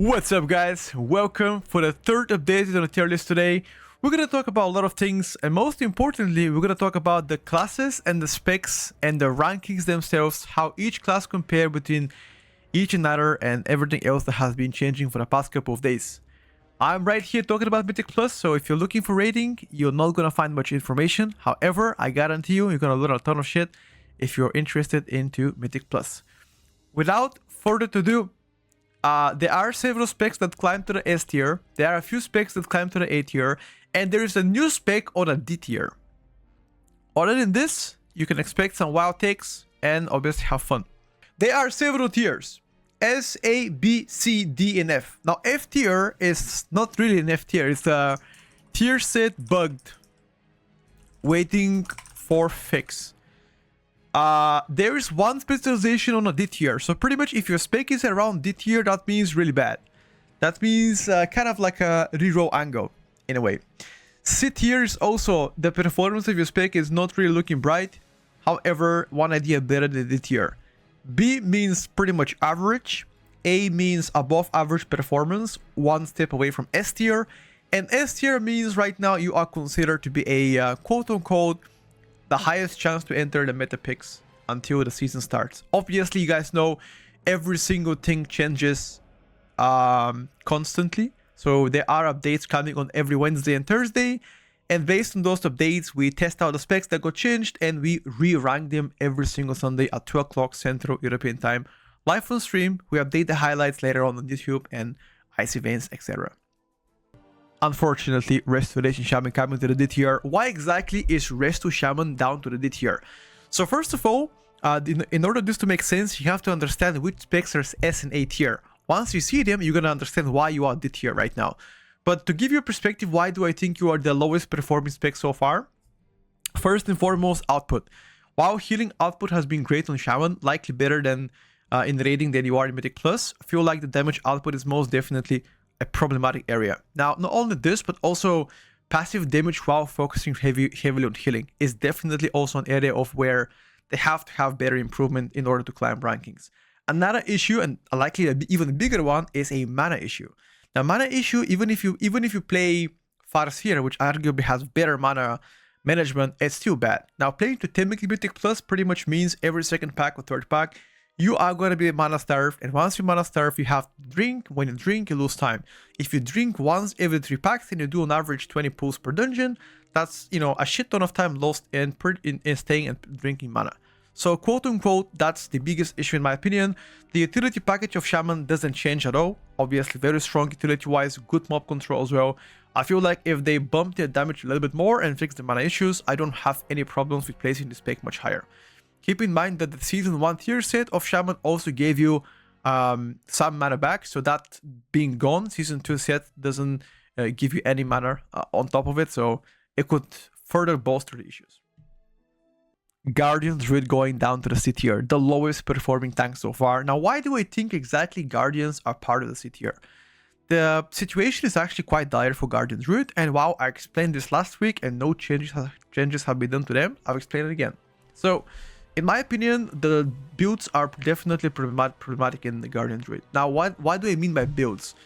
What's up, guys? Welcome for the third update on the tier list today. We're gonna talk about a lot of things, and most importantly, we're gonna talk about the classes and the specs and the rankings themselves, how each class compare between each another, and everything else that has been changing for the past couple of days. I'm right here talking about Mythic Plus, so if you're looking for rating, you're not gonna find much information. However, I guarantee you're gonna learn a ton of shit if you're interested into Mythic Plus. Without further ado, there are several specs that climb to the S tier, there are a few specs that climb to the A tier, and there is a new spec on a D tier. Other than this, you can expect some wild takes and obviously have fun. There are several tiers: S, A, B, C, D, and F. Now F tier is not really an F tier, it's a tier set bugged, waiting for fix. There is one specialization on a D tier, so pretty much if your spec is around D tier, that means really bad. That means kind of like a reroll angle in a way. C tier is also the performance of your spec is not really looking bright, however one idea better than D tier. B means pretty much average, A means above average performance, one step away from S tier, and S tier means right now you are considered to be a quote-unquote the highest chance to enter the meta picks until the season starts. Obviously, you guys know every single thing changes constantly. So there are updates coming on every Wednesday and Thursday. And based on those updates, we test out the specs that got changed and we re-rank them every single Sunday at 2 o'clock Central European Time. Live on stream, we update the highlights later on YouTube and ice events, etc. Unfortunately, Restoration Shaman coming to the D tier. Why exactly is Resto Shaman down to the D tier? So first of all, in order this to make sense, you have to understand which specs are S and A tier. Once you see them, you're gonna understand why you are D tier right now. But to give you a perspective, why do I think you are the lowest performing spec so far? First and foremost, output. While healing output has been great on Shaman, likely better than in rating than you are in Mythic Plus, I feel like the damage output is most definitely a problematic area. Now, not only this, but also passive damage while focusing heavily on healing is definitely also an area of where they have to have better improvement in order to climb rankings. Another issue, and likely an even bigger one, is a mana issue. Now, mana issue, even if you play Farseer, which arguably has better mana management, it's still bad. Now, playing to technically Mythic Plus pretty much means every second pack or third pack, you are going to be mana starved, and once you mana starve, you have to drink. When you drink, you lose time. If you drink once every 3 packs and you do on average 20 pulls per dungeon, that's, you know, a shit ton of time lost in staying and drinking mana. So quote unquote, that's the biggest issue in my opinion. The utility package of Shaman doesn't change at all. Obviously very strong utility wise, good mob control as well. I feel like if they bump their damage a little bit more and fix the mana issues, I don't have any problems with placing this spec much higher. Keep in mind that the Season 1 tier set of Shaman also gave you some mana back, so that being gone, Season 2 set doesn't give you any mana on top of it, so it could further bolster the issues. Guardian Druid going down to the C tier, the lowest performing tank so far. Now, why do I think exactly Guardians are part of the C tier? The situation is actually quite dire for Guardian Druid, and while I explained this last week and no changes have been done to them, I've explained it again. So, in my opinion, the builds are definitely problematic in the Guardian Druid. Now, what do I mean by builds?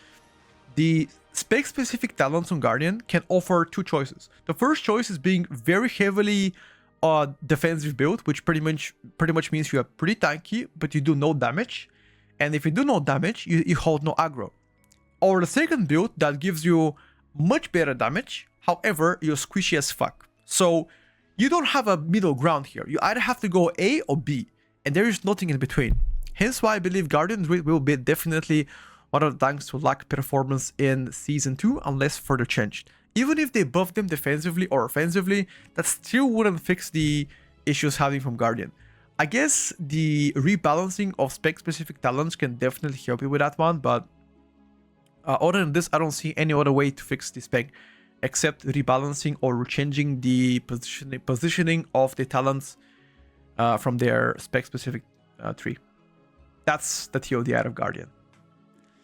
The spec-specific talents on Guardian can offer 2 choices. The first choice is being very heavily defensive build, which pretty much means you are pretty tanky, but you do no damage. And if you do no damage, you hold no aggro. Or the second build that gives you much better damage, however, you're squishy as fuck. So you don't have a middle ground here. You either have to go A or B, and there is nothing in between. Hence why I believe Guardian Druid will be definitely one of the tanks to lack performance in Season 2 unless further changed. Even if they buff them defensively or offensively, that still wouldn't fix the issues having from Guardian. I guess the rebalancing of spec-specific talents can definitely help you with that one, but other than this, I don't see any other way to fix the spec except rebalancing or changing the positioning of the talents from their spec-specific tree. That's the TLDR of Guardian.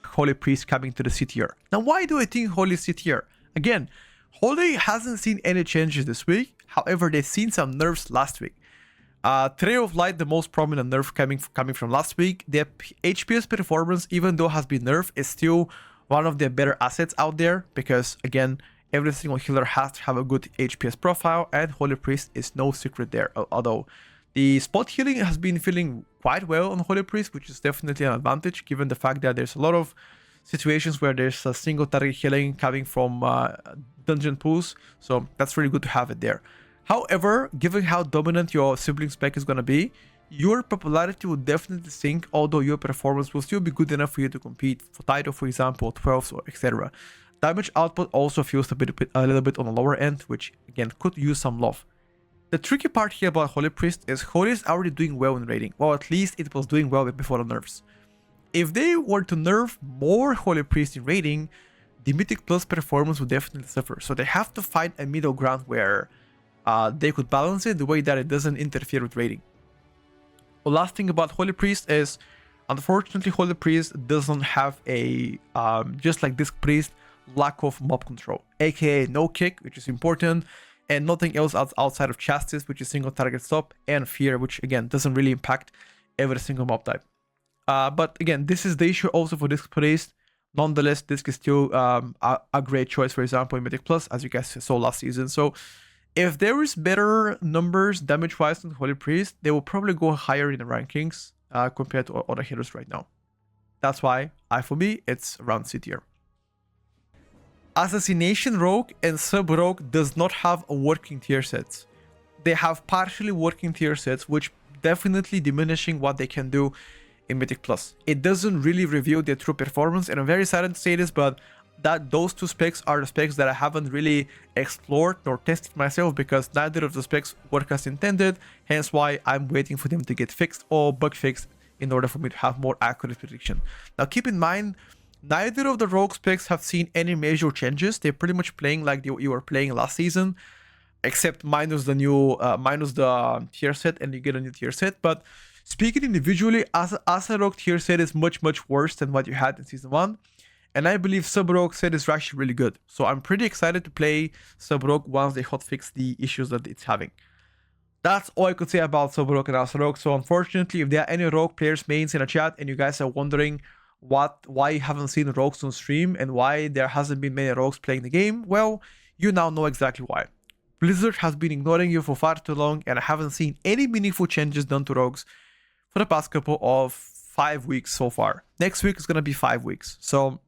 Holy Priest coming to the C tier. Now, why do I think Holy C tier? Again, Holy hasn't seen any changes this week. However, they've seen some nerfs last week. Trail of Light, the most prominent nerf coming from last week. The HPS performance, even though has been nerfed, is still one of the better assets out there because, again, every single healer has to have a good HPS profile, and Holy Priest is no secret there. Although the spot healing has been feeling quite well on Holy Priest, which is definitely an advantage given the fact that there's a lot of situations where there's a single target healing coming from dungeon pools, so that's really good to have it there. However, given how dominant your sibling spec is going to be, your popularity will definitely sink, although your performance will still be good enough for you to compete for title, for example, 12s or etc. Damage output also feels a little bit on the lower end, which again could use some love. The tricky part here about Holy Priest is Holy is already doing well in raiding. Well, at least it was doing well before the nerfs. If they were to nerf more Holy Priest in raiding, the Mythic Plus performance would definitely suffer. So they have to find a middle ground where they could balance it the way that it doesn't interfere with raiding. The last thing about Holy Priest is, unfortunately, Holy Priest doesn't have a, just like Disc Priest, lack of mob control, aka no kick, which is important, and nothing else outside of Justice, which is single target stop, and Fear, which again doesn't really impact every single mob type. But again, this is the issue also for Disc Priest. Nonetheless, Disc is still a great choice, for example, in Mythic Plus, as you guys saw last season. So if there is better numbers damage-wise than Holy Priest, they will probably go higher in the rankings compared to other heroes right now. That's why, for me, it's around C tier. Assassination Rogue and Sub Rogue does not have a working tier sets. They have partially working tier sets, which definitely diminishing what they can do in Mythic Plus. It doesn't really reveal their true performance, and I'm very sad to say this, but those two specs are the specs that I haven't really explored nor tested myself because neither of the specs work as intended, hence why I'm waiting for them to get fixed or bug fixed in order for me to have more accurate prediction. Now keep in mind, neither of the rogue specs have seen any major changes. They're pretty much playing like you were playing last season, except minus the new tier set, and you get a new tier set. But speaking individually, as a rogue tier set is much worse than what you had in season 1. And I believe Sub Rogue set is actually really good. So I'm pretty excited to play Sub Rogue once they hotfix the issues that it's having. That's all I could say about Sub Rogue and Asa Rogue. So unfortunately, if there are any Rogue players mains in a chat and you guys are wondering why you haven't seen Rogues on stream and why there hasn't been many Rogues playing the game, well, you now know exactly why. Blizzard has been ignoring you for far too long, and I haven't seen any meaningful changes done to Rogues for the past couple of 5 weeks so far. Next week is going to be 5 weeks. So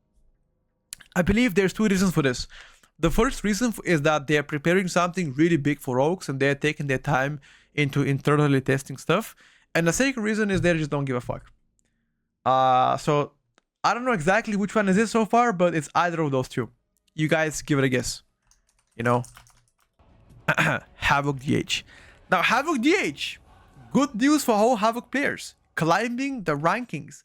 I believe there's 2 reasons for this. The first reason is that they're preparing something really big for Rogues and they're taking their time into internally testing stuff. And the second reason is they just don't give a fuck. So I don't know exactly which one is it so far, but it's either of those two. You guys give it a guess. You know? Havoc DH. Now Havoc DH, good news for all Havoc players. Climbing the rankings.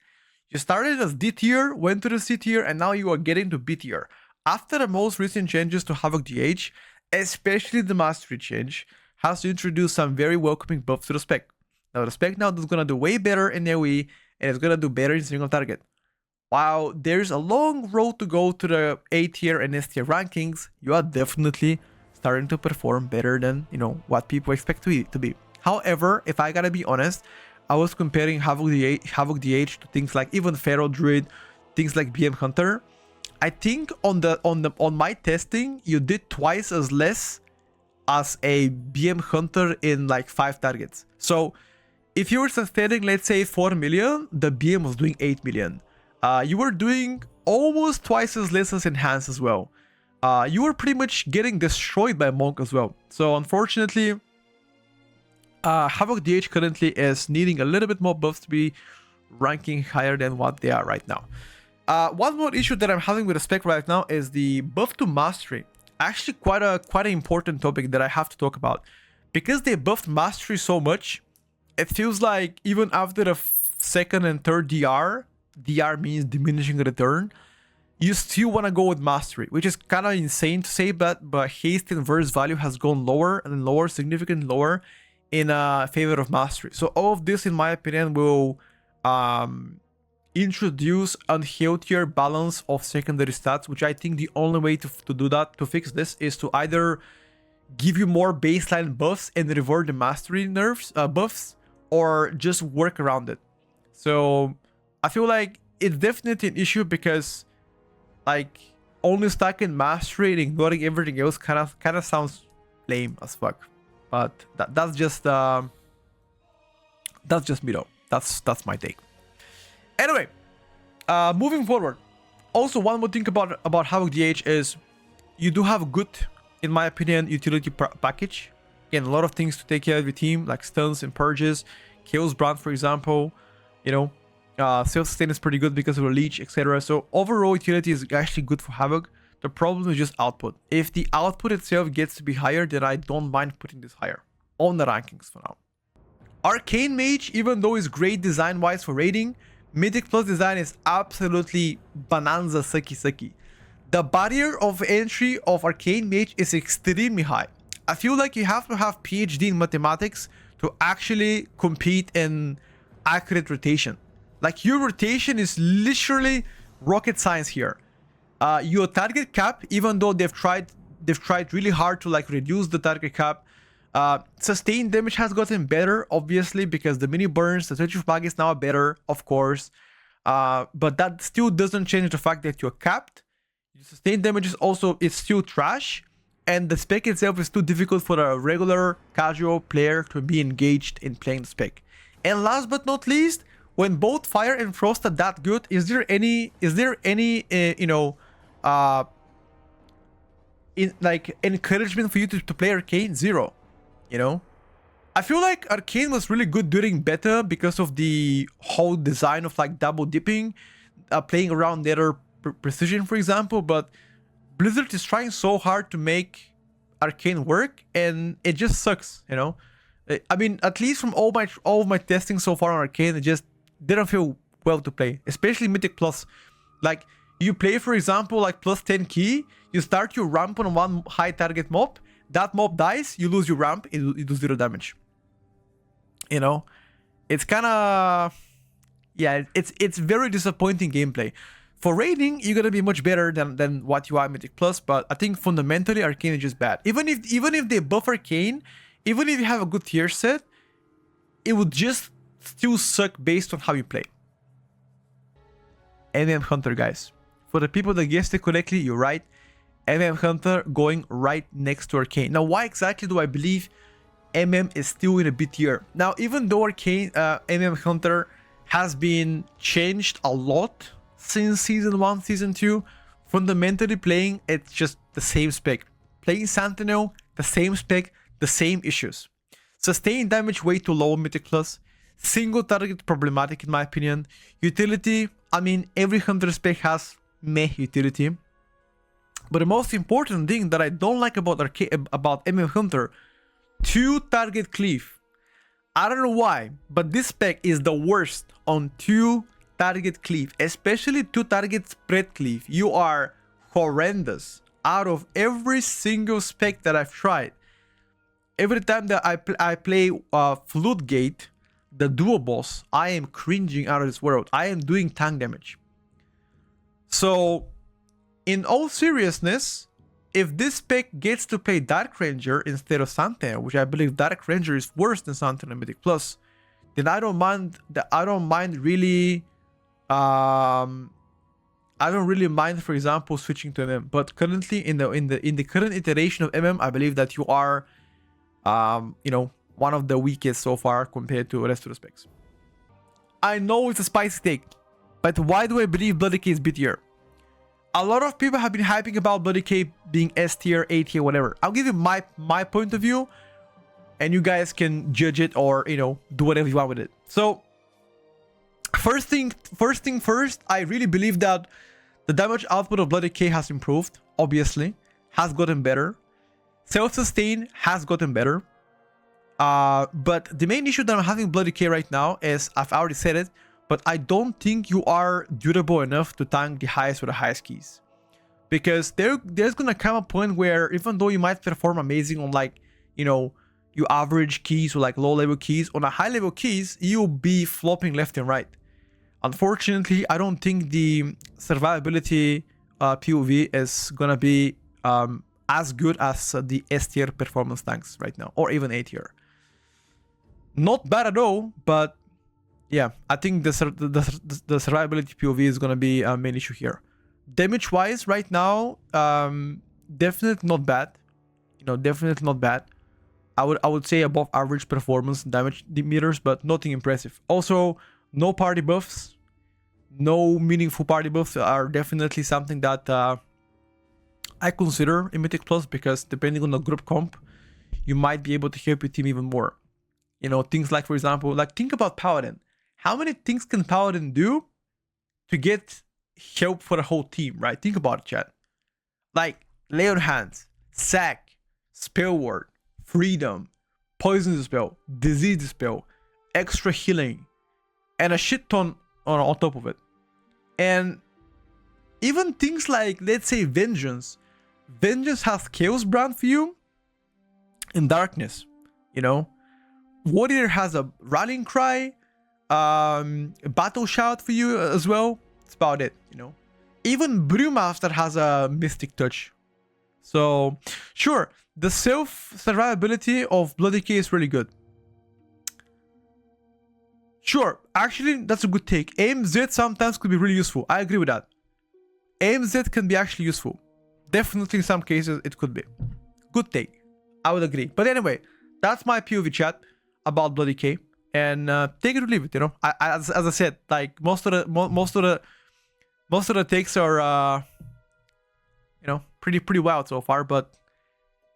You started as D tier, went to the C tier, and now you are getting to B tier. After the most recent changes to Havoc DH, especially the Mastery change, has introduced some very welcoming buffs to the spec. Now the spec now is going to do way better in AoE, and it's going to do better in single target. While there's a long road to go to the A tier and S tier rankings, you are definitely starting to perform better than, you know, what people expect to be. However, if I gotta be honest, I was comparing Havoc DH to things like even Pharaoh Druid, things like BM Hunter. I think on my testing, you did twice as less as a BM Hunter in like 5 targets. So if you were sustaining, let's say 4 million, the BM was doing 8 million. You were doing almost twice as less as Enhance as well. You were pretty much getting destroyed by Monk as well. So unfortunately, Havoc DH currently is needing a little bit more buffs to be ranking higher than what they are right now. One more issue that I'm having with the spec right now is the buff to Mastery. Actually quite an important topic that I have to talk about. Because they buffed Mastery so much, it feels like even after the second and third DR means diminishing return, you still want to go with Mastery, which is kind of insane to say, but haste and verse value has gone lower and lower, significantly lower in favor of Mastery. So all of this, in my opinion, will introduce a healthier balance of secondary stats, which I think the only way to do that, to fix this, is to either give you more baseline buffs and revert the mastery nerfs buffs, or just work around it. So I feel like it's definitely an issue, because like only stacking mastery and ignoring everything else kind of sounds lame as fuck. But that's just me though. That's my take. Anyway, moving forward. Also, one more thing about Havoc DH is you do have a good, in my opinion, utility package. Again, a lot of things to take care of your team, like stuns and purges. Chaos Brand, for example, you know, self-sustain is pretty good because of the leech, etc. So overall utility is actually good for Havoc. The problem is just output. If the output itself gets to be higher, then I don't mind putting this higher on the rankings for now. Arcane Mage, even though it's great design-wise for raiding, Mythic Plus design is absolutely bonanza sucky. The barrier of entry of Arcane Mage is extremely high. I feel like you have to have PhD in mathematics to actually compete in accurate rotation. Like, your rotation is literally rocket science here. Your target cap, even though they've tried really hard to like reduce the target cap, sustained damage has gotten better, obviously, because the mini burns, the treacherous bug is now better, of course. But that still doesn't change the fact that you're capped. Your sustained damage is also, it's still trash, and the spec itself is too difficult for a regular casual player to be engaged in playing the spec. And last but not least, when both fire and frost are that good, is there any like encouragement for you to play Arcane? Zero. You know, I feel like Arcane was really good during beta because of the whole design of like double dipping, playing around nether precision, for example. But Blizzard is trying so hard to make Arcane work, and it just sucks. You know, I mean, at least from all of my testing so far on Arcane, it just didn't feel well to play, especially Mythic Plus. Like, you play, for example, like plus 10 key, you start your ramp on one high target mob. That mob dies, you lose your ramp, you do 0 damage. You know, it's kind of, yeah, it's very disappointing gameplay. For raiding, you're gonna be much better than what you are Mythic Plus, but I think fundamentally Arcane is just bad. Even if they buff Arcane, even if you have a good tier set, it would just still suck based on how you play. MM Hunter, guys. For the people that guessed it correctly, you're right. MM Hunter going right next to Arcane. Now, why exactly do I believe MM is still in a B tier? Now, even though Arcane, MM Hunter has been changed a lot since Season 1, Season 2, fundamentally playing, it's just the same spec. Playing Sentinel, the same spec, the same issues. Sustained damage way too low on Mythic Plus. Single target problematic in my opinion. Utility, I mean, every Hunter spec has meh utility. But the most important thing that I don't like about MM Hunter, 2 target cleave. I don't know why, but this spec is the worst on 2 target cleave, especially 2 target spread cleave. You are horrendous. Out of every single spec that I've tried, every time that I play Flute Gate, the duo boss, I am cringing out of this world. I am doing tank damage. So, in all seriousness, if this spec gets to play Dark Ranger instead of Sentinel, which I believe Dark Ranger is worse than Sentinel and Mythic Plus, then I don't mind really. I don't really mind, for example, switching to MM. But currently, in the current iteration of MM, I believe that you are, you know, one of the weakest so far compared to the rest of the specs. I know it's a spicy take, but why do I believe Bloody K is B tier? A lot of people have been hyping about Bloody K being S tier, A tier, whatever. I'll give you my point of view, and you guys can judge it or, you know, do whatever you want with it. So, first thing first, I really believe that the damage output of Bloody K has improved, obviously, has gotten better. Self-sustain has gotten better. But the main issue that I'm having Bloody K right now is, I've already said it, but I don't think you are durable enough to tank the highest with the highest keys. Because there's gonna come a point where, even though you might perform amazing on, like, you know, your average keys or like low level keys, on a high level keys, you'll be flopping left and right. Unfortunately, I don't think the survivability POV is gonna be as good as the S tier performance tanks right now, or even A tier. Not bad at all, but yeah, I think the survivability POV is gonna be a main issue here. Damage wise, right now, definitely not bad. You know, definitely not bad. I would say above average performance damage meters, but nothing impressive. Also, no party buffs, no meaningful party buffs are definitely something that I consider in Mythic Plus, because depending on the group comp, you might be able to help your team even more. You know, things like, for example, like think about Paladin. How many things can Paladin do to get help for the whole team, right? Think about it, chat. Like Lay on Hands, Sack, Spell Ward, Freedom, Poison Dispel, Disease Dispel, extra healing, and a shit ton on top of it. And even things like, let's say, Vengeance. Vengeance has Chaos Brand for you in Darkness, you know? Warrior has a Rallying Cry, Battle Shout for you as well. That's about it, you know? Even Brewmaster has a Mystic Touch. So, sure, the self-survivability of Blood DK is really good. Sure, actually, that's a good take. AMZ sometimes could be really useful. I agree with that. AMZ can be actually useful. Definitely in some cases, it could be. Good take. I would agree. But anyway, that's my POV chat about Blood DK. And take it or leave it, you know. As I said, like most of the takes are you know, pretty wild so far, but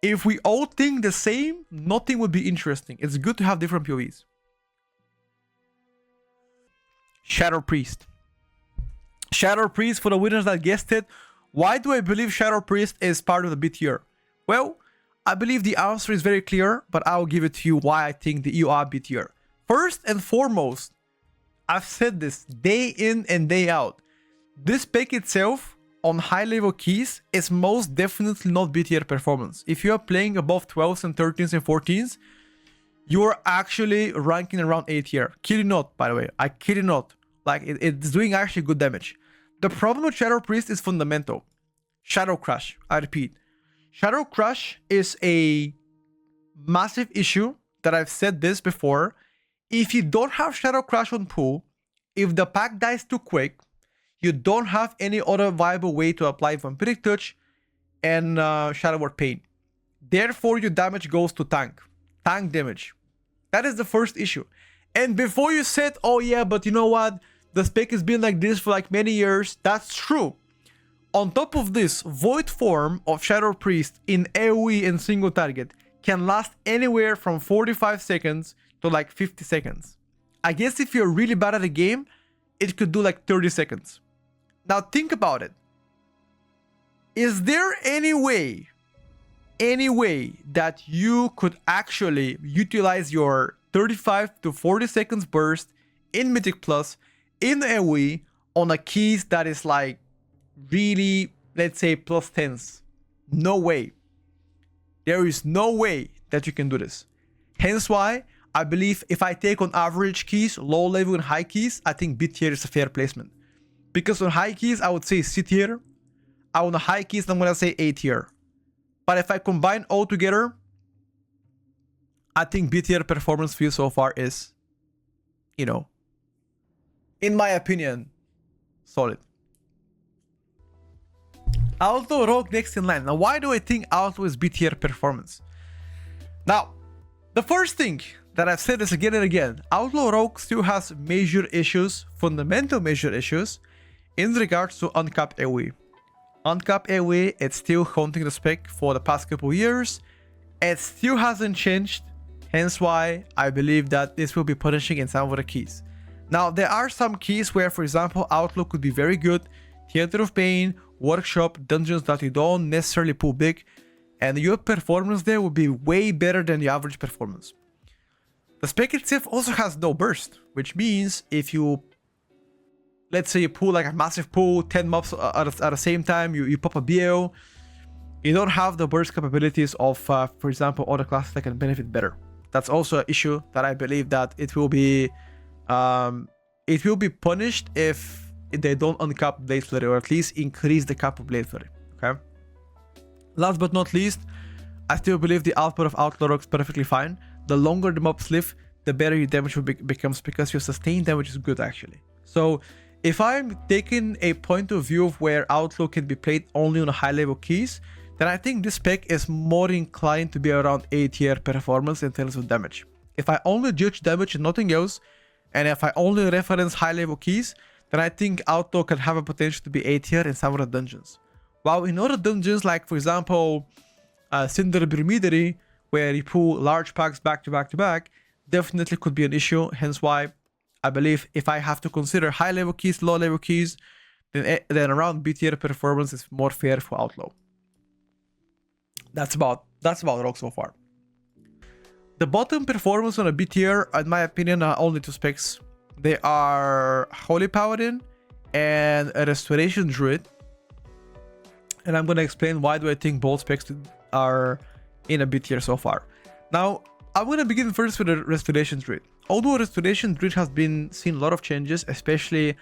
if we all think the same, nothing would be interesting. It's good to have different POVs. Shadow Priest. Shadow Priest, for the winners that guessed it. Why do I believe Shadow Priest is part of the B tier? Well, I believe the answer is very clear, but I'll give it to you why I think that you are B tier. First and foremost, I've said this day in and day out. This spec itself on high level keys is most definitely not B tier performance. If you are playing above 12s and 13s and 14s, you are actually ranking around A tier. Kid you not, by the way. I kid you not. Like, it's doing actually good damage. The problem with Shadow Priest is fundamental. Shadow Crush, I repeat. Shadow Crush is a massive issue that I've said this before. If you don't have Shadow Crush on pool, if the pack dies too quick, you don't have any other viable way to apply Vampiric Touch and Shadow Ward Pain. Therefore, your damage goes to tank. Tank damage. That is the first issue. And before you said, oh yeah, but you know what? The spec has been like this for like many years. That's true. On top of this, Void form of Shadow Priest in AoE and single target can last anywhere from 45 seconds to like 50 seconds. I guess if you're really bad at the game, it could do like 30 seconds. Now think about it. Is there any way that you could actually utilize your 35 to 40 seconds burst in Mythic Plus in AoE on a keys that is like really, let's say, plus 10s? No way. There is no way that you can do this. Hence why I believe if I take on average keys, low level and high keys, I think B tier is a fair placement. Because on high keys, I would say C tier. On the high keys, I'm going to say A tier. But if I combine all together, I think B tier performance for you so far is, you know, in my opinion, solid. Outlaw Rogue next in line. Now, why do I think Outlaw is B tier performance? Now, the first thing that I've said this again and again, Outlaw Rogue still has major issues, fundamental major issues, in regards to uncapped AoE. Uncapped AoE, it's still haunting the spec for the past couple years. It still hasn't changed, hence why I believe that this will be punishing in some of the keys. Now, there are some keys where, for example, Outlaw could be very good. Theater of Pain, Workshop, dungeons that you don't necessarily pull big, and your performance there will be way better than the average performance. The spec itself also has no burst, which means if you, let's say you pull like a massive pull, 10 mobs at the same time, you pop a BL, you don't have the burst capabilities of, for example, other classes that can benefit better. That's also an issue that I believe that it will be punished if they don't uncap Blade Flurry, or at least increase the cap of Blade Flurry, okay? Last but not least, I still believe the output of Outlaw Rogue is perfectly fine. The longer the mobs live, the better your damage becomes, because your sustained damage is good actually. So if I'm taking a point of view of where Outlaw can be played only on high level keys, then I think this spec is more inclined to be around A tier performance in terms of damage. If I only judge damage and nothing else, and if I only reference high level keys, then I think Outlaw can have a potential to be A tier in some of the dungeons. While in other dungeons, like for example, Cinder Brewmeadery, where you pull large packs back to back to back, definitely could be an issue. Hence why I believe if I have to consider high level keys, low level keys, then around B tier performance is more fair for Outlaw. That's about Rogue so far. The bottom performance on a B tier, in my opinion, are only two specs. They are Holy Paladin and a Restoration Druid. And I'm gonna explain why do I think both specs are in a B tier so far. Now, I'm gonna begin first with the Restoration Druid. Although Restoration Druid has been seen a lot of changes, especially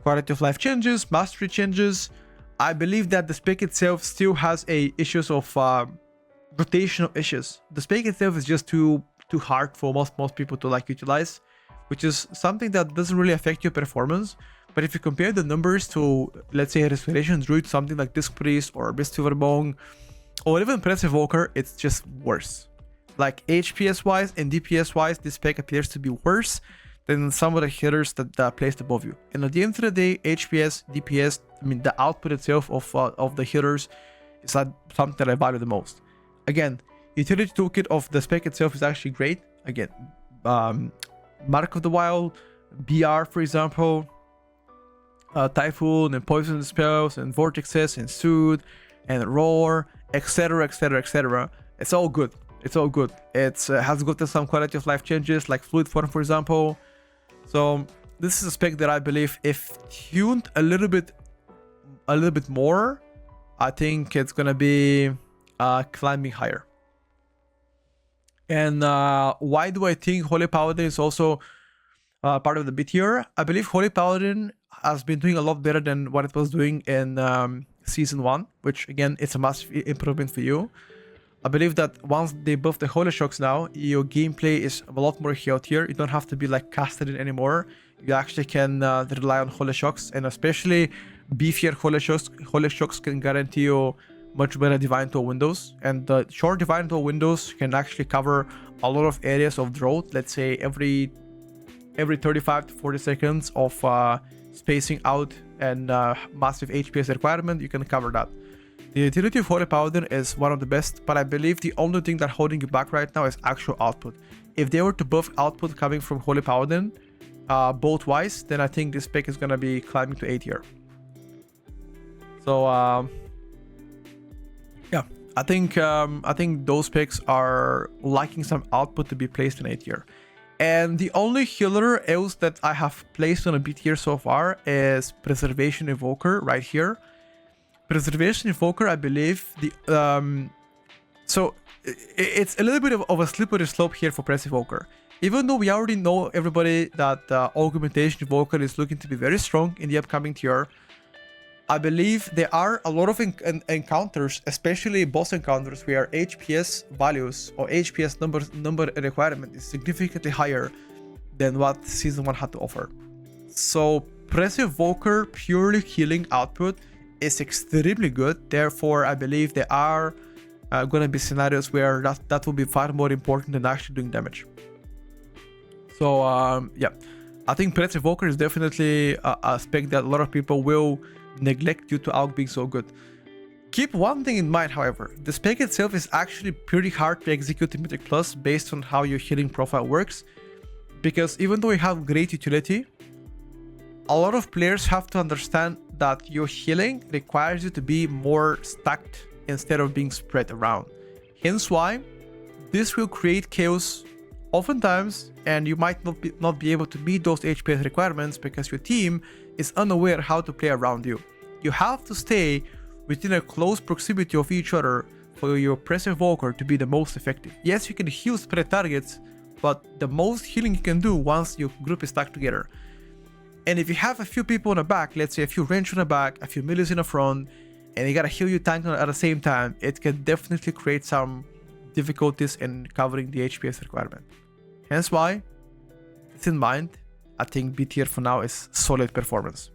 quality of life changes, mastery changes, I believe that the spec itself still has issues of rotational issues. The spec itself is just too hard for most people to like utilize, which is something that doesn't really affect your performance. But if you compare the numbers to, let's say, Restoration Druid, something like Disc Priest or Mistweaver Monk, or even Press Evoker, it's just worse. Like HPS wise and DPS wise, this spec appears to be worse than some of the healers that are placed above you. And at the end of the day, HPS, DPS, I mean the output itself of the healers is not something that I value the most. Again, utility toolkit of the spec itself is actually great. Again, Mark of the Wild, BR for example, Typhoon and Poison Spells and Vortexes and Soothe and Roar, etc, etc, etc. It's all good. It's all good. It has gotten some quality of life changes like Fluid Form for example. So this is a spec that I believe if tuned a little bit more, I think it's gonna be climbing higher. And why do I think Holy Paladin is also part of the B tier? I believe Holy Paladin has been doing a lot better than what it was doing in Season 1, which again, it's a massive improvement for you. I believe that once they buff the Holy Shocks now, your gameplay is a lot more healthier. You don't have to be like casted in anymore. You actually can rely on Holy Shocks, and especially beefier Holy Shocks. Holy Shocks can guarantee you much better Divine Toll windows, and the short Divine Toll windows can actually cover a lot of areas of drought. Let's say every 35 to 40 seconds of spacing out and massive HPS requirement, you can cover that. The utility of Holy Paladin is one of the best, but I believe the only thing that's holding you back right now is actual output. If they were to buff output coming from Holy Paladin, both wise, then I think this spec is gonna be climbing to A tier. So yeah, I think those specs are lacking some output to be placed in A tier. And the only healer else that I have placed on a B tier so far is Preservation Evoker right here. Preservation Evoker, I believe so it's a little bit of a slippery slope here for Press Evoker. Even though we already know everybody that Augmentation Evoker is looking to be very strong in the upcoming tier, I believe there are a lot of encounters, especially boss encounters, where HPS values or HPS number requirement is significantly higher than what Season 1 had to offer. So Press Evoker purely healing output is extremely good. Therefore, I believe there are going to be scenarios where that will be far more important than actually doing damage. So yeah, I think Press Evoker is definitely a spec that a lot of people will neglect due to AUG being so good. Keep one thing in mind, however, the spec itself is actually pretty hard to execute in Mythic Plus based on how your healing profile works, because even though you have great utility, a lot of players have to understand that your healing requires you to be more stacked instead of being spread around. Hence why this will create chaos oftentimes, and you might not be able to meet those HPS requirements because your team is unaware how to play around you. You have to stay within a close proximity of each other for your Press Evoker to be the most effective. Yes, you can heal spread targets, but the most healing you can do once your group is stacked together. And if you have a few people in the back, let's say a few range in the back, a few melees in the front, and you gotta heal your tank at the same time, it can definitely create some difficulties in covering the HPS requirement. Hence why, it's in mind, I think B tier for now is solid performance.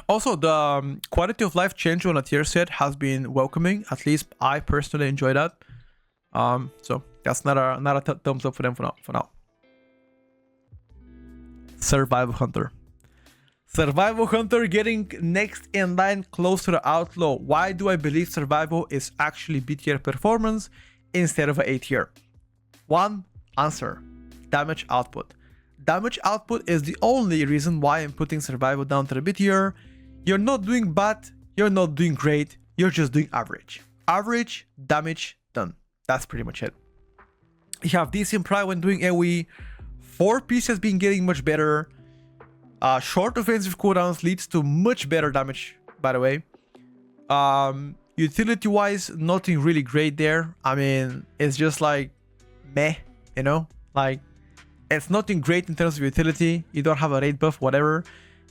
Also, the quality of life change on a tier set has been welcoming. At least I personally enjoy that. So that's not a thumbs up for them for now. Survival Hunter. Survival Hunter getting next in line close to the Outlaw. Why do I believe Survival is actually B tier performance instead of an A tier? One answer: damage output. Damage output is the only reason why I'm putting Survival down to the B tier. You're not doing bad, you're not doing great, you're just doing average. Average damage done. That's pretty much it. You have decent pry when doing AoE. 4-piece has been getting much better. Short offensive cooldowns leads to much better damage, by the way. Utility wise, nothing really great there. I mean, it's just like meh, you know, like it's nothing great in terms of utility. You don't have a raid buff, whatever.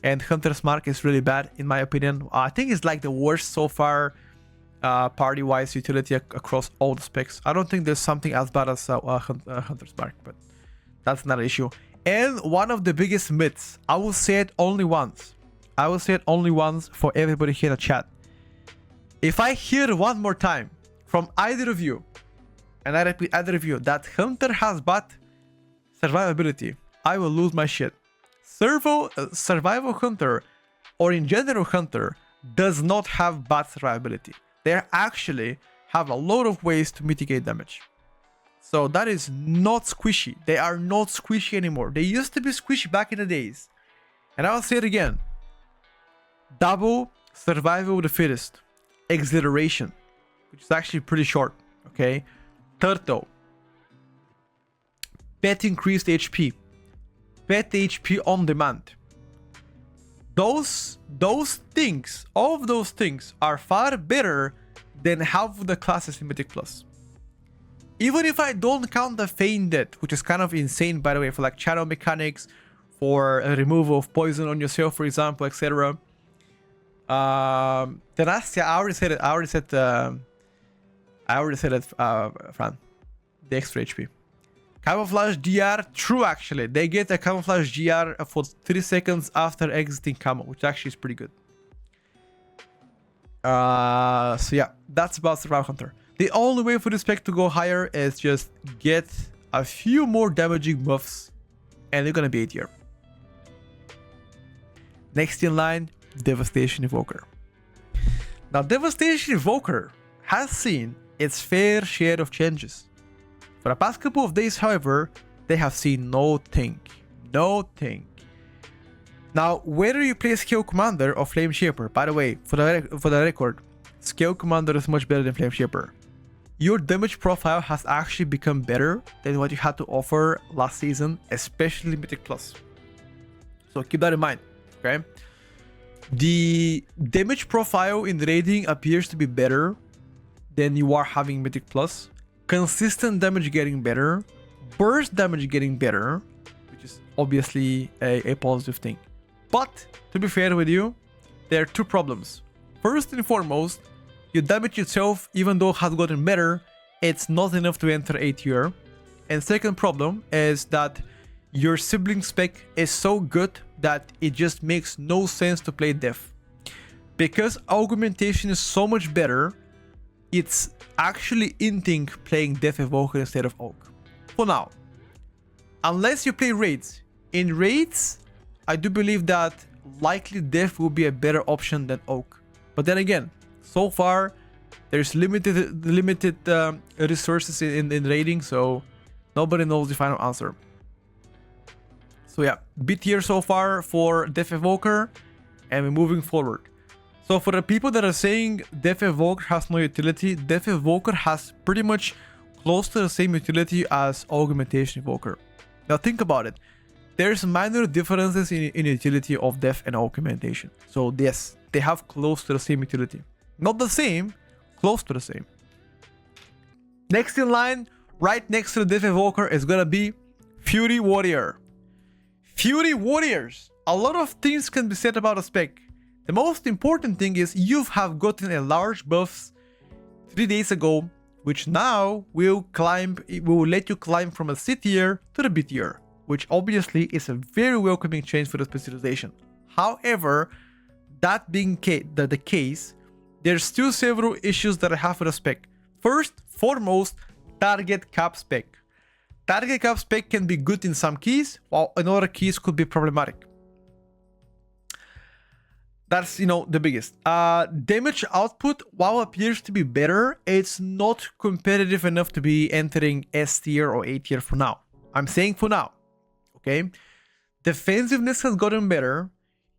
And Hunter's Mark is really bad, in my opinion. I think it's like the worst so far, party-wise utility across all the specs. I don't think there's something as bad as Hunter's Mark, but that's not an issue. And one of the biggest myths, I will say it only once. I will say it only once for everybody here in the chat. If I hear one more time from either of you, and I repeat either of you, that Hunter has bad survivability, I will lose my shit. Survival Hunter, or in general Hunter, does not have bad survivability. They actually have a lot of ways to mitigate damage. So that is not squishy. They are not squishy anymore. They used to be squishy back in the days. And I'll say it again. Double survival of the fittest. Exhilaration, which is actually pretty short. Okay. Turtle. Pet increased HP. Pet HP on demand. Those things, all of those things are far better than half of the classes in Mythic Plus. Even if I don't count the Feign Death, which is kind of insane, by the way, for like channel mechanics, for a removal of poison on yourself, for example, etc. Tenacity, I already said it, Fran. The extra HP. Camouflage DR, true actually. They get a Camouflage GR for 3 seconds after exiting camo, which actually is pretty good. So yeah, that's about Survival Hunter. The only way for this spec to go higher is just get a few more damaging buffs, and they're gonna be A tier. Next in line, Devastation Evoker. Now, Devastation Evoker has seen its fair share of changes. For the past couple of days, however, they have seen nothing. Now, whether you play Scale Commander or Flame Shaper, by the way, for the record, Scale Commander is much better than Flame Shaper. Your damage profile has actually become better than what you had to offer last season, especially Mythic Plus. So keep that in mind, okay? The damage profile in raiding appears to be better than you are having Mythic Plus. Consistent damage getting better, burst damage getting better, which is obviously a positive thing. But to be fair with you, there are two problems. First and foremost, your damage itself, even though it has gotten better, it's not enough to enter A tier. And second problem is that your sibling spec is so good that it just makes no sense to play Def. Because Augmentation is so much better, it's actually inting playing Def Evoker instead of Oak. For now. Unless you play raids. In raids, I do believe that likely Def will be a better option than Oak. But then again, so far, there's limited resources in raiding, so nobody knows the final answer. So yeah, B tier so far for Def Evoker, and we're moving forward. So for the people that are saying Def Evoker has no utility, Def Evoker has pretty much close to the same utility as Augmentation Evoker. Now think about it. There's minor differences in utility of Def and Augmentation. So yes, they have close to the same utility. Not the same, close to the same. Next in line, right next to the Def Evoker is gonna be Fury Warrior. Fury Warriors. A lot of things can be said about a spec. The most important thing is you have gotten a large buffs 3 days ago, which now will let you climb from a C tier to the B tier, which obviously is a very welcoming change for the specialization. However, that being the case, there's still several issues that I have with the spec. First, foremost, target cap spec. Target cap spec can be good in some keys, while in other keys could be problematic. That's, the biggest. Damage output, while appears to be better, it's not competitive enough to be entering S tier or A tier for now. I'm saying for now, okay? Defensiveness has gotten better.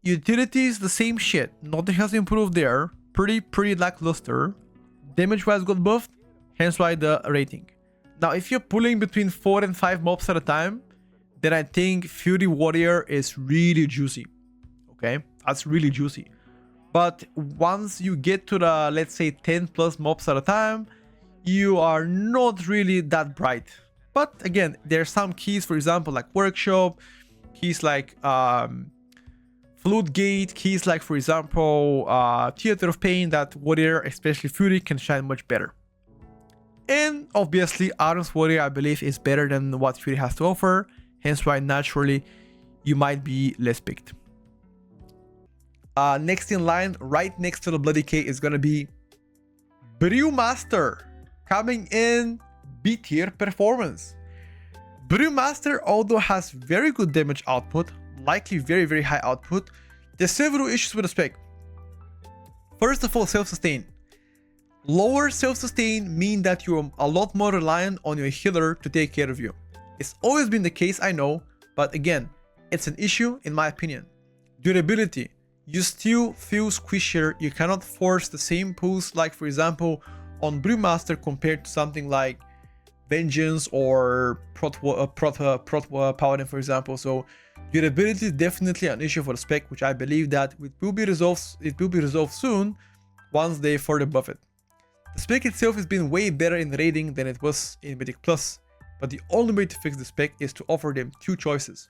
Utility is the same shit. Nothing has improved there. Pretty lackluster. Damage-wise got buffed, hence why the rating. Now, if you're pulling between 4 and 5 mobs at a time, then I think Fury Warrior is really juicy. Okay, that's really juicy. But once you get to the, let's say, 10 plus mobs at a time, you are not really that bright. But again, there are some keys, for example, like Workshop, keys like Flute Gate, keys like, for example, Theater of Pain, that Warrior, especially Fury, can shine much better. And obviously, Arms Warrior, I believe, is better than what Fury has to offer, hence why naturally you might be less picked. Next in line, right next to the Bloody K, is going to be Brewmaster, coming in B tier performance. Brewmaster, although has very good damage output, likely very high output, there's several issues with the spec. First of all, self-sustain. Lower self-sustain mean that you're a lot more reliant on your healer to take care of you. It's always been the case, I know, but again, it's an issue in my opinion. Durability. You still feel squishier. You cannot force the same pulls, like for example on Brewmaster, compared to something like Vengeance or Prot Paladin, for example. So durability is definitely an issue for the spec, which I believe that it will be resolved soon once they further buff it. The spec itself has been way better in raiding than it was in Mythic Plus, but the only way to fix the spec is to offer them two choices: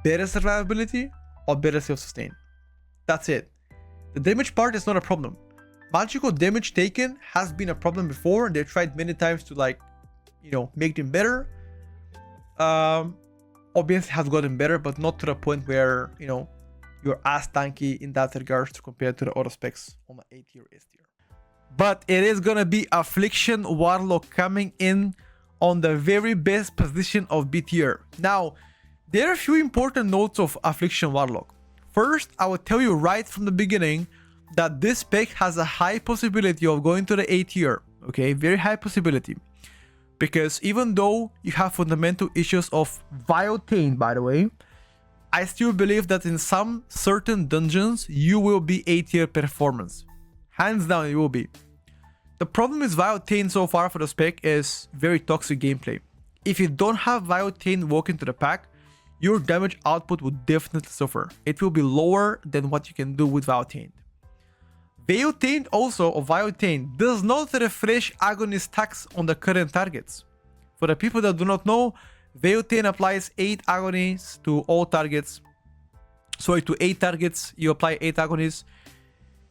better survivability or better self-sustain. That's it. The damage part is not a problem. Magical damage taken has been a problem before, and they've tried many times to, like, make them better. Obviously has gotten better, but not to the point where, you're as tanky in that regards compared to the other specs on the A tier, S tier. But it is gonna be Affliction Warlock coming in on the very best position of B tier. Now, there are a few important notes of Affliction Warlock. First, I will tell you right from the beginning that this spec has a high possibility of going to the A tier. Okay, very high possibility. Because even though you have fundamental issues of Viotane, by the way, I still believe that in some certain dungeons, you will be A tier performance. Hands down, you will be. The problem with Viotane so far for the spec is very toxic gameplay. If you don't have Viotane walk into the pack, your damage output would definitely suffer. It will be lower than what you can do with Viotane. Viotane also, or Viotane, does not refresh agony stacks on the current targets. For the people that do not know, Viotane applies 8 agonies to all targets. Sorry, to 8 targets, you apply 8 agonies.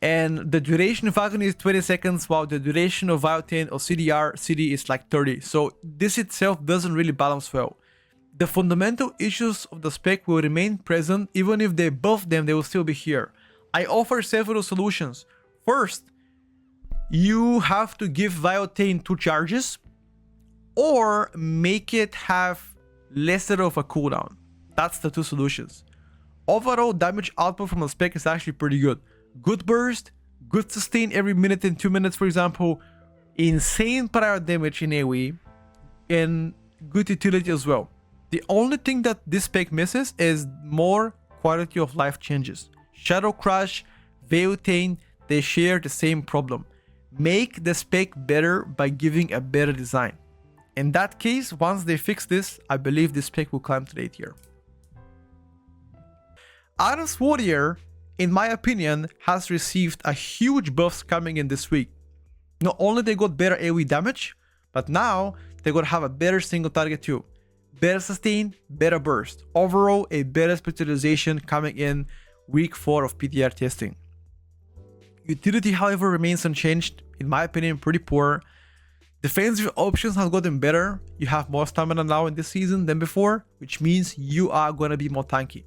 And the duration of agony is 20 seconds, while the duration of Viotane or CD is like 30. So this itself doesn't really balance well. The fundamental issues of the spec will remain present. Even if they buff them, they will still be here. I offer several solutions. First, you have to give Viotane 2 charges, or make it have lesser of a cooldown. That's the 2 solutions. Overall, damage output from the spec is actually pretty good. Good burst, good sustain every minute and 2 minutes, for example. Insane prior damage in AoE, and good utility as well. The only thing that this spec misses is more quality of life changes. Shadow Crush, Viotane, they share the same problem. Make the spec better by giving a better design. In that case, once they fix this, I believe this spec will climb to the A tier. Arms Warrior, in my opinion, has received a huge buffs coming in this week. Not only they got better AoE damage, but now they're gonna have a better single target too. Better sustain, better burst. Overall, a better specialization coming in week 4 of PTR testing. Utility, however, remains unchanged. In my opinion, pretty poor. Defensive options have gotten better. You have more stamina now in this season than before, which means you are going to be more tanky.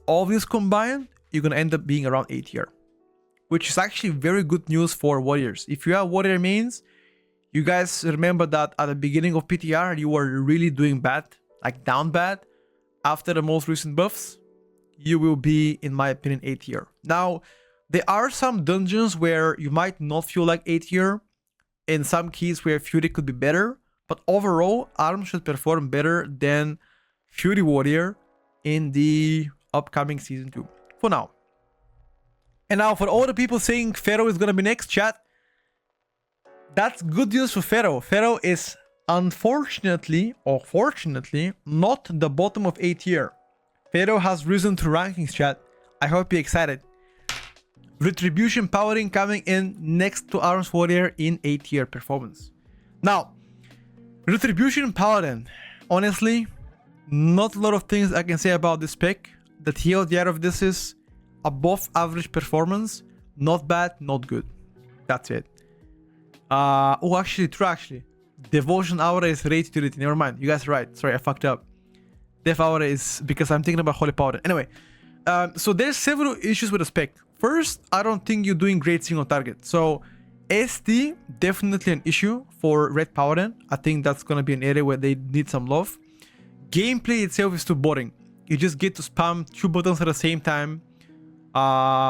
All this combined, you're going to end up being around 8 tier, which is actually very good news for warriors. If you have warrior mains, you guys remember that at the beginning of PTR, you were really doing bad, like down bad. After the most recent buffs, you will be, in my opinion, 8 tier. Now, there are some dungeons where you might not feel like 8 tier. In some keys where Fury could be better, but overall, Arm should perform better than Fury Warrior in the upcoming Season 2, for now. And now, for all the people saying Pharaoh is going to be next, chat, that's good news for Pharaoh. Pharaoh is, unfortunately, or fortunately, not the bottom of 8 tier. Pharaoh has risen to rankings, chat. I hope you're excited. Retribution Paladin coming in next to Arms Warrior in 8 tier performance. Now, Retribution Paladin, honestly, not a lot of things I can say about this pick. The TLDR of this is above average performance, not bad, not good. That's it. Oh, actually, true, actually. Devotion Aura is rate utility. Never mind, you guys are right. Sorry, I fucked up. Dev Aura is because I'm thinking about Holy Paladin. Anyway, so there's several issues with the spec. First, I don't think you're doing great single target. So ST, definitely an issue for Red Paladin. I think that's going to be an area where they need some love. Gameplay itself is too boring. You just get to spam 2 buttons at the same time,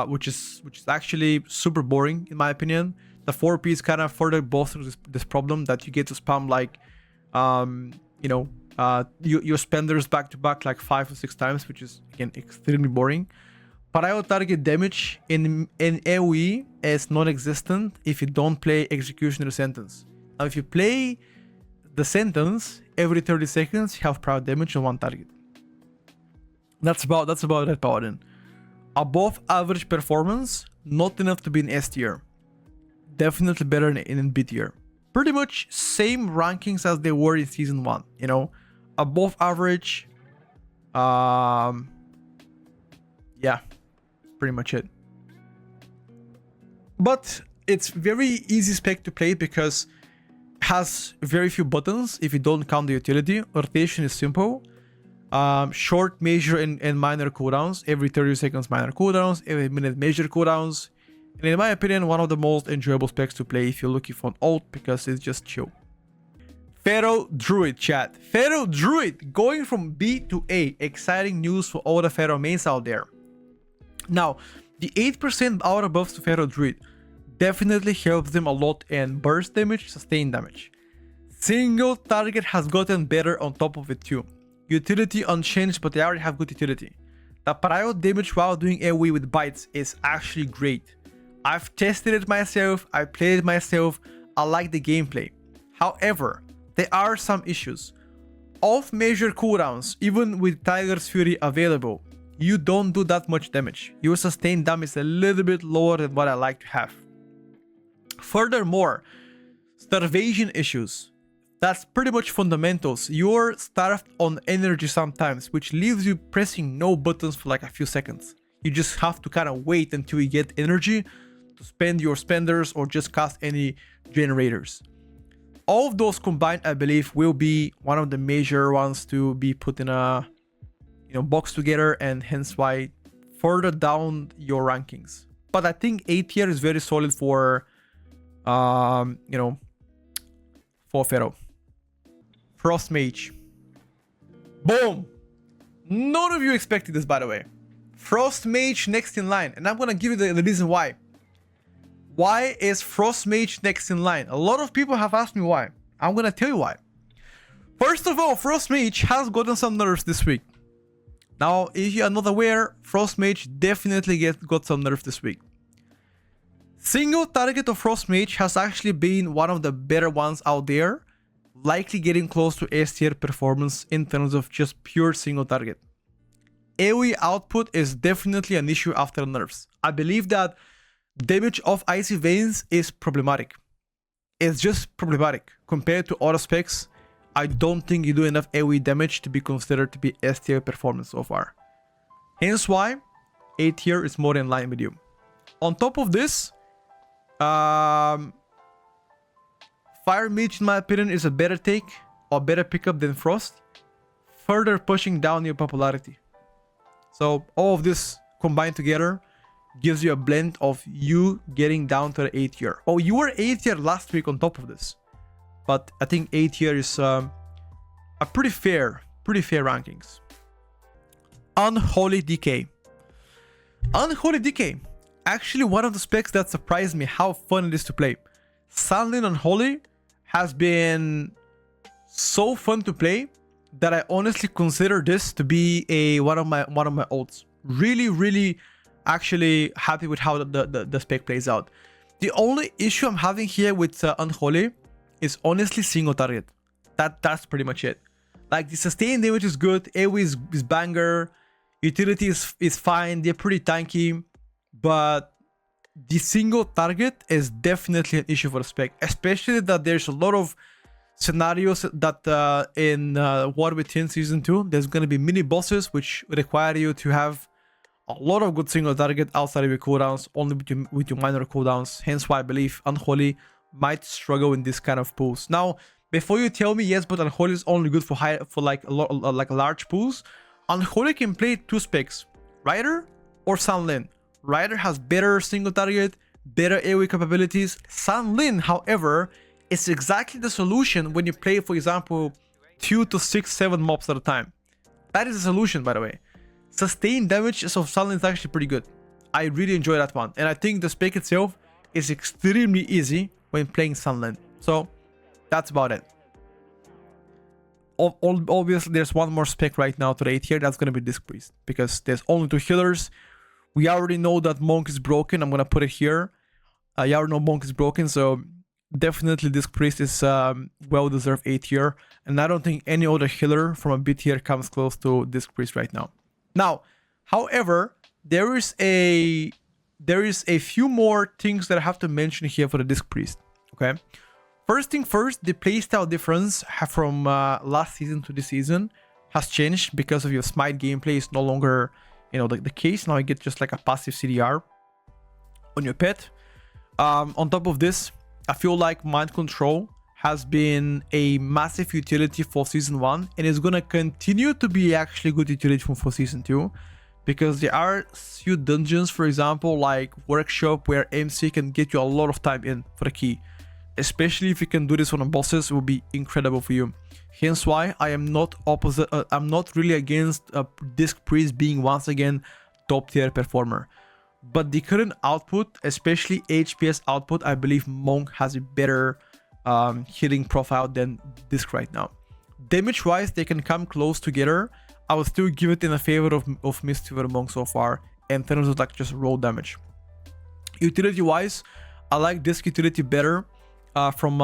which is actually super boring in my opinion. The 4Ps kind of further bolsters this problem that you get to spam like, your spenders back to back like 5 or 6 times, which is again extremely boring. Prio target damage in AoE is non-existent if you don't play Executioner Sentence. Now, if you play the Sentence, every 30 seconds you have prio damage on one target. That's about Red Paladin. Above average performance, not enough to be in S tier. Definitely better in B tier. Pretty much same rankings as they were in Season 1, you know? Above average, yeah. Pretty much it. But it's very easy spec to play because it has very few buttons if you don't count the utility. Rotation is simple. Short, major, and minor cooldowns. Every 30 seconds minor cooldowns. Every minute major cooldowns. And in my opinion, one of the most enjoyable specs to play if you're looking for an ult because it's just chill. Pharaoh Druid, chat. Pharaoh Druid going from B to A. Exciting news for all the Pharaoh mains out there. Now, the 8% aura buffs to Pharaoh Druid definitely helps them a lot in burst damage, sustain damage. Single target has gotten better on top of it too. Utility unchanged, but they already have good utility. The prio damage while doing AoE with bites is actually great. I've tested it myself, I played it myself, I like the gameplay. However, there are some issues. Off major cooldowns, even with Tiger's Fury available, you don't do that much damage. Your sustained damage is a little bit lower than what I like to have. Furthermore, starvation issues. That's pretty much fundamentals. You're starved on energy sometimes, which leaves you pressing no buttons for like a few seconds. You just have to kind of wait until you get energy to spend your spenders or just cast any generators. All of those combined, I believe, will be one of the major ones to be put in a box together, and hence why further down your rankings. But I think A tier is very solid for for Pharaoh. Frost Mage. Boom! None of you expected this, by the way. Frost Mage next in line, and I'm gonna give you the reason why. Why is Frost Mage next in line? A lot of people have asked me why. I'm gonna tell you why. First of all, Frost Mage has gotten some nerfs this week. Now, if you are not aware, Frost Mage definitely got some nerfs this week. Single target of Frost Mage has actually been one of the better ones out there, likely getting close to S tier performance in terms of just pure single target. AoE output is definitely an issue after nerfs. I believe that damage of Icy Veins is problematic. It's just problematic. Compared to other specs, I don't think you do enough AoE damage to be considered to be S tier performance so far. Hence why A tier is more in line with you. On top of this, Fire Mage, in my opinion, is a better take or better pickup than Frost, further pushing down your popularity. So all of this combined together gives you a blend of you getting down to the 8 tier. Oh, you were 8 tier last week on top of this, but I think 8 tier is a pretty fair rankings. Unholy DK. Unholy DK, actually one of the specs that surprised me how fun it is to play. Sunlin Unholy has been so fun to play that I honestly consider this to be one of my ults. Really actually happy with how the spec plays out. The only issue I'm having here with Unholy is honestly single target. That's pretty much it. Like, the sustain damage is good, AoE is banger, utility is fine, they're pretty tanky, but the single target is definitely an issue for the spec, especially that there's a lot of scenarios that in War Within Season 2, there's going to be mini bosses which require you to have a lot of good single target outside of your cooldowns, only with your minor cooldowns. Hence why I believe Unholy might struggle in this kind of pools. Now, before you tell me yes, but Unholy is only good for large pools, Unholy can play two specs, Rider or Sunlin. Rider has better single target, better AoE capabilities. Sunlin, however, is exactly the solution when you play, for example, 2 to 6, 7 mobs at a time. That is the solution, by the way. Sustained damage of Sunlin is actually pretty good. I really enjoy that one, and I think the spec itself is extremely easy when playing Sunlin. So that's about it. Obviously, there's one more spec right now to the 8 tier. That's going to be Disc Priest, because there's only 2 healers. We already know that Monk is broken. I'm going to put it here. You already know Monk is broken, so definitely Disc Priest is well-deserved 8 tier. And I don't think any other healer from a B tier comes close to Disc Priest right now. Now, however, there is a few more things that I have to mention here for the Disc Priest. Okay. First thing first, the playstyle difference from last season to this season has changed because of your smite gameplay is no longer, you know, the case. Now you get just like a passive CDR on your pet. On top of this, I feel like mind control has been a massive utility for season 1 and is gonna continue to be actually good utility for season 2, because there are few dungeons, for example, like Workshop, where MC can get you a lot of time in for the key. Especially if you can do this on the bosses, it will be incredible for you. Hence why I am not opposite. I'm not really against Disc Priest being once again top tier performer. But the current output, especially HPS output, I believe Monk has a better hitting profile than Disc right now. Damage wise, they can come close together. I would still give it in a favor of Mistweaver Monk so far in terms of like just raw damage. Utility wise, I like Disc utility better from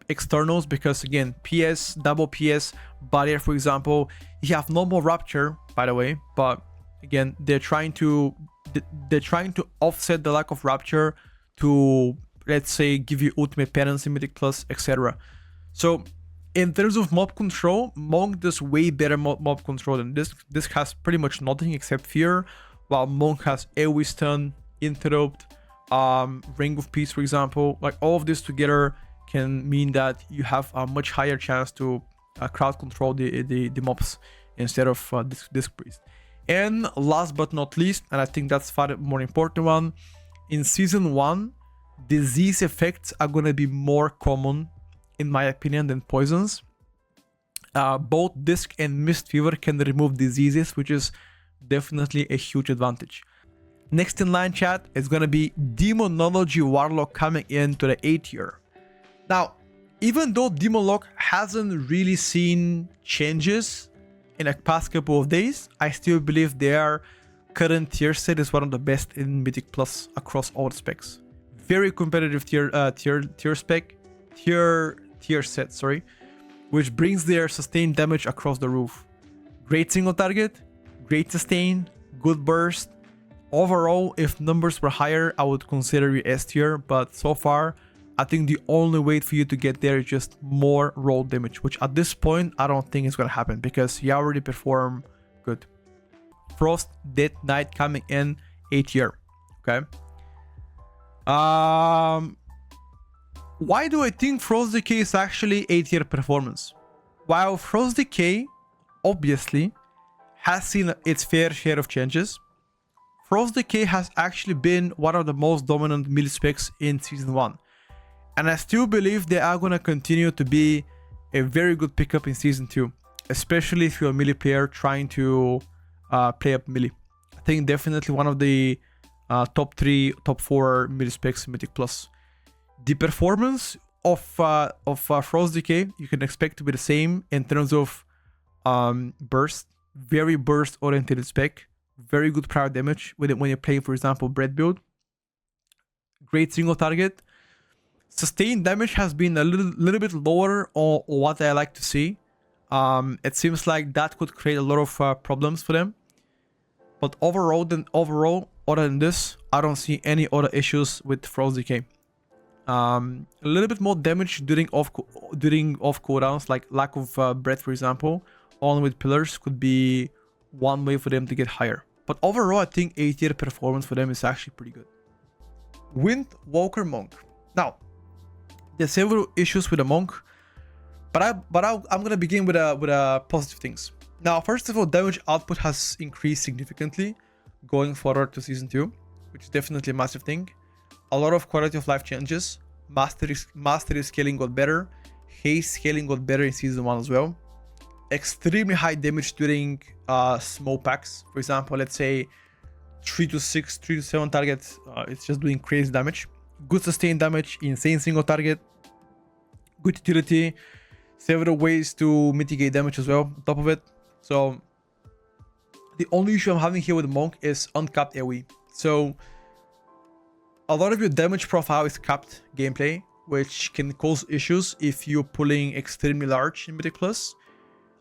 externals, because again, PS, double PS, barrier, for example, you have no more Rapture, by the way, but again, they're trying to offset the lack of Rapture to, let's say, give you ultimate penance, Mythic Plus, etc. So in terms of mob control, Monk does way better mob control than this. This has pretty much nothing except fear, while Monk has AoE stun, interrupt, Ring of Peace, for example. Like, all of this together can mean that you have a much higher chance to crowd control the mobs instead of Disc Priest. And last but not least, and I think that's far more important one, in season 1, disease effects are going to be more common, in my opinion, than poisons. Both Disc and Mistweaver can remove diseases, which is definitely a huge advantage. Next in line, chat, is going to be Demonology Warlock coming into the 8 tier. Now, even though Demonology hasn't really seen changes in the past couple of days, I still believe their current tier set is one of the best in Mythic Plus across all specs. Very competitive tier set, sorry, which brings their sustained damage across the roof. Great single target, great sustain, good burst. Overall, if numbers were higher, I would consider you S tier, but so far, I think the only way for you to get there is just more roll damage, which at this point, I don't think is going to happen, because you already perform good. Frost, Death Knight coming in 8 tier, okay? Why do I think Frost Decay is actually A tier performance? While Frost Decay obviously has seen its fair share of changes, Frost Decay has actually been one of the most dominant melee specs in Season 1. And I still believe they are going to continue to be a very good pickup in Season 2. Especially if you're a melee player trying to play up melee. I think definitely one of the top 3, top 4 melee specs in Mythic Plus. The performance of Frost Decay you can expect to be the same in terms of burst. Very burst oriented spec. Very good prior damage when you're playing, for example, bread build. Great single target. Sustained damage has been a little bit lower on what I like to see. It seems like that could create a lot of problems for them. But overall, other than this, I don't see any other issues with Frost Decay. A little bit more damage during off cooldowns, like lack of breath, for example, on with pillars could be one way for them to get higher. But overall, I think A tier performance for them is actually pretty good. Windwalker Monk. Now, there's several issues with the Monk, but I'm gonna begin with positive things. Now, first of all, damage output has increased significantly going forward to Season 2, which is definitely a massive thing. A lot of quality of life changes. Mastery scaling got better. Haste scaling got better in Season 1 as well. Extremely high damage during small packs. For example, let's say 3 to 6, 3 to 7 targets. It's just doing crazy damage. Good sustained damage, insane single target. Good utility. Several ways to mitigate damage as well on top of it. So the only issue I'm having here with Monk is uncapped AoE. So a lot of your damage profile is capped gameplay, which can cause issues if you're pulling extremely large in Mythic Plus.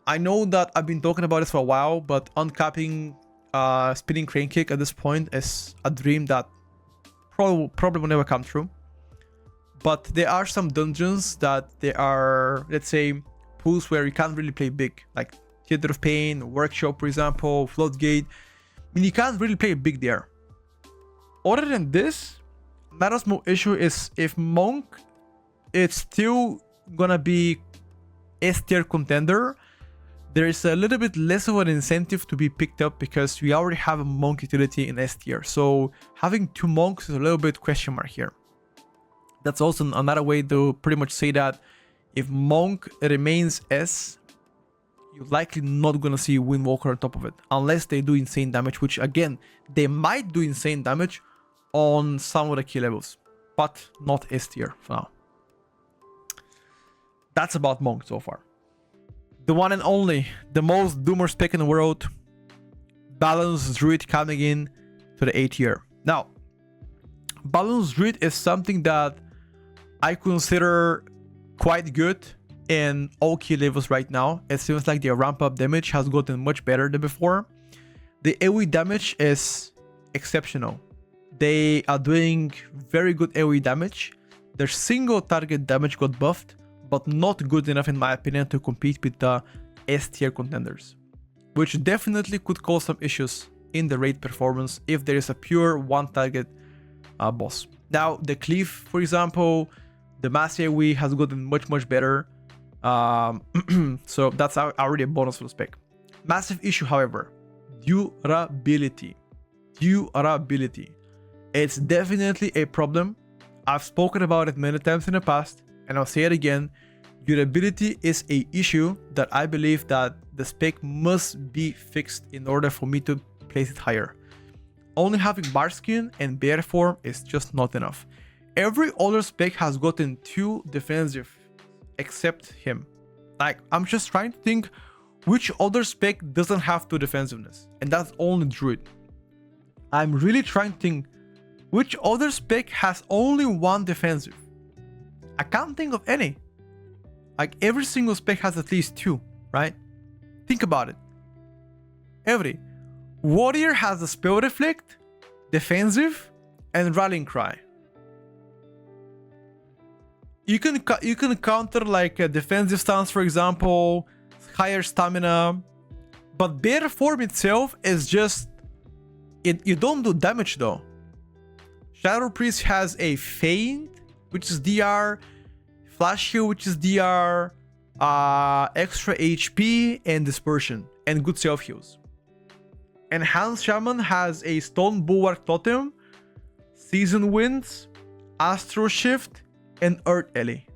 I know that I've been talking about this for a while, but uncapping spinning crane kick at this point is a dream that probably will never come true. But there are some dungeons that there are, let's say, pools where you can't really play big, like Theater of Pain, Workshop, for example, Floodgate. I mean, you can't really play big there. Other than this, another small issue is if Monk is still gonna be S tier contender, there is a little bit less of an incentive to be picked up because we already have a Monk utility in S tier. So having 2 Monks is a little bit question mark here. That's also another way to pretty much say that if Monk remains S, you're likely not gonna see Windwalker on top of it unless they do insane damage, which again, they might do insane damage on some of the key levels, but not S tier for now. That's about Monk so far. The one and only, the most doomer spec in the world, Balanced Druid coming in to the A tier. Now, Balanced Druid is something that I consider quite good in all key levels right now. It seems like their ramp up damage has gotten much better than before. The AoE damage is exceptional. They are doing very good AoE damage. Their single target damage got buffed, but not good enough in my opinion to compete with the S tier contenders, which definitely could cause some issues in the raid performance if there is a pure one target boss. Now, the Cleave, for example, the mass AoE has gotten much better. So that's already a bonus for the spec. Massive issue, however, durability. It's definitely a problem. I've spoken about it many times in the past, and I'll say it again. Durability is a issue that I believe that the spec must be fixed in order for me to place it higher. Only having Barskin and Bear form is just not enough. Every other spec has gotten 2 defensive except him. Like, I'm just trying to think which other spec doesn't have 2 defensiveness, and that's only Druid. I'm really trying to think which other spec has only 1 defensive. I can't think of any. Like, every single spec has at least 2, right? Think about it. Every Warrior has a Spell Reflect, Defensive, and Rallying Cry. You can counter like a defensive stance, for example, higher stamina, but Bear form itself is just you don't do damage though. Shadow Priest has a Feint, which is DR, Flash Heal, which is DR, extra HP, and Dispersion, and good self heals. Enhanced Shaman has a Stone Bulwark Totem, Season Winds, Astral Shift, and Earth Ellie.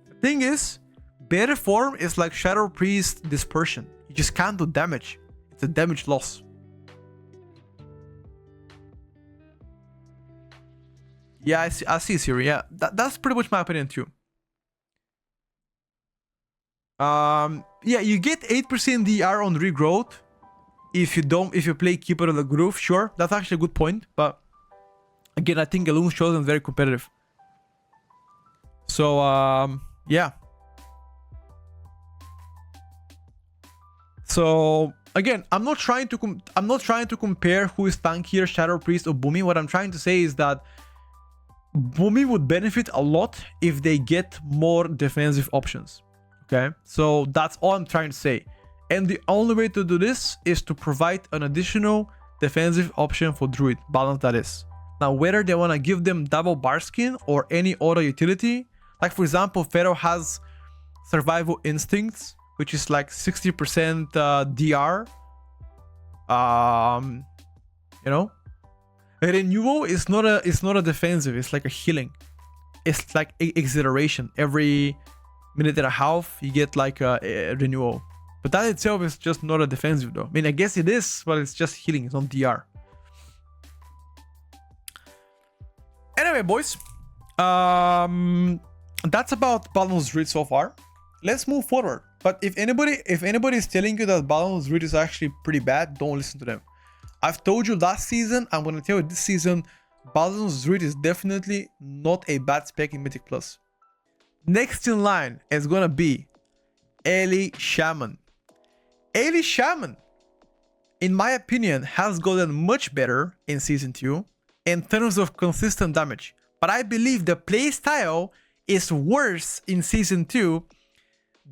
The thing is, better form is like Shadow Priest Dispersion. You just can't do damage. It's a damage loss. Yeah, I see Siri. Yeah, that's pretty much my opinion too. Yeah, you get 8% DR on regrowth if you play Keeper of the Groove. Sure, that's actually a good point, but again, I think Elune shows them very competitive. So yeah. So again, I'm not trying to compare who is tankier, Shadow Priest or Boomy. What I'm trying to say is that Boomy would benefit a lot if they get more defensive options. Okay, so that's all I'm trying to say. And the only way to do this is to provide an additional defensive option for Druid, balance that is. Now, whether they want to give them double bar skin or any other utility, like for example, Pharaoh has Survival Instincts, which is like 60% DR. You know, a renewal is not a defensive. It's like a healing. It's like exhilaration. Every minute and a half, you get like a renewal. But that itself is just not a defensive though. I mean, I guess it is, but it's just healing. It's not DR. Anyway, boys, that's about Balan's Druid so far. Let's move forward. But if anybody is telling you that Balan's Druid is actually pretty bad, don't listen to them. I've told you last season, I'm gonna tell you this season, Balan's Druid is definitely not a bad spec in Mythic Plus. Next in line is gonna be Ellie Shaman. Ellie Shaman, in my opinion, has gotten much better in Season 2 in terms of consistent damage. But I believe the playstyle is worse in Season 2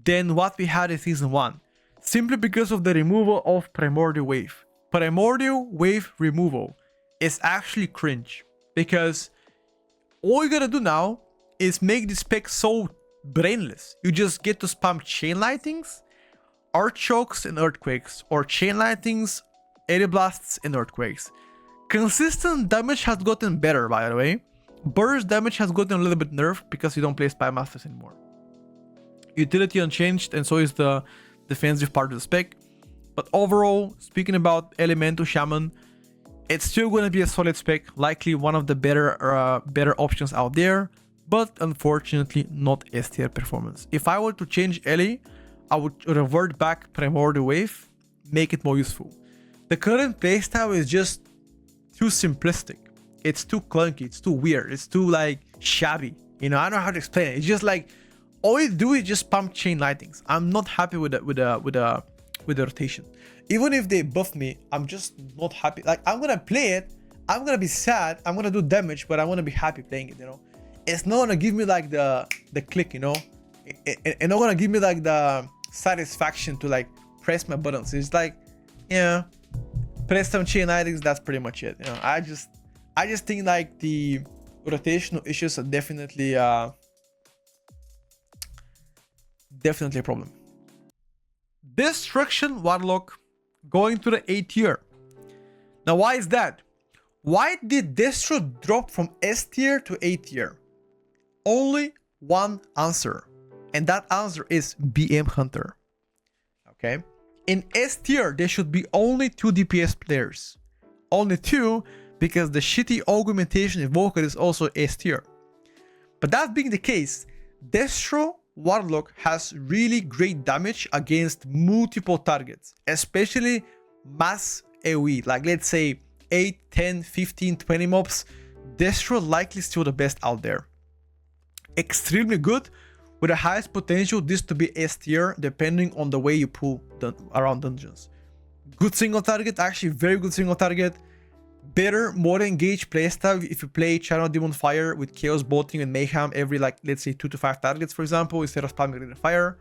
than what we had in Season 1. Simply because of the removal of Primordial Wave. Primordial Wave removal is actually cringe. Because all you gotta do now is make this spec so brainless. You just get to spam Chain Lightnings, Archchokes and Earthquakes, or Chain Lightnings, Air Blasts and Earthquakes. Consistent damage has gotten better, by the way. Burst damage has gotten a little bit nerfed because you don't play Spy Masters anymore. Utility unchanged, and so is the defensive part of the spec. But overall, speaking about Elemental Shaman, it's still going to be a solid spec, likely one of the better options out there, but unfortunately not S tier performance. If I were to change Ellie, I would revert back Primordial Wave, make it more useful. The current playstyle is just too simplistic. It's too clunky, it's too weird, it's too like shabby. You know, I don't know how to explain it. It's just like all you do is just pump Chain Lightnings. I'm not happy with the rotation. Even if they buff me, I'm just not happy. Like, I'm gonna play it, I'm gonna be sad, I'm gonna do damage, but I wanna be happy playing it, you know. It's not gonna give me like the click, you know. It's not gonna give me like the satisfaction to like press my buttons. It's like, yeah, press some Chain Lightnings, that's pretty much it. You know, I just think like the rotational issues are definitely a problem. Destruction Warlock going to the A tier. Now, why is that? Why did Destro drop from S tier to A tier? Only one answer, and that answer is BM Hunter. Okay, in S tier there should be only 2 DPS players, only 2, because the shitty Augmentation Evoker is also S tier. But that being the case, Destro Warlock has really great damage against multiple targets, especially mass AoE, like let's say 8, 10, 15, 20 mobs. Destro likely still the best out there. Extremely good, with the highest potential this to be S tier depending on the way you pull around dungeons. Good single target, actually very good single target. Better, more engaged playstyle if you play Channel Demon Fire with Chaos Bolting and Mayhem every, like, let's say 2 to 5 targets, for example, instead of spamming Ring of Fire.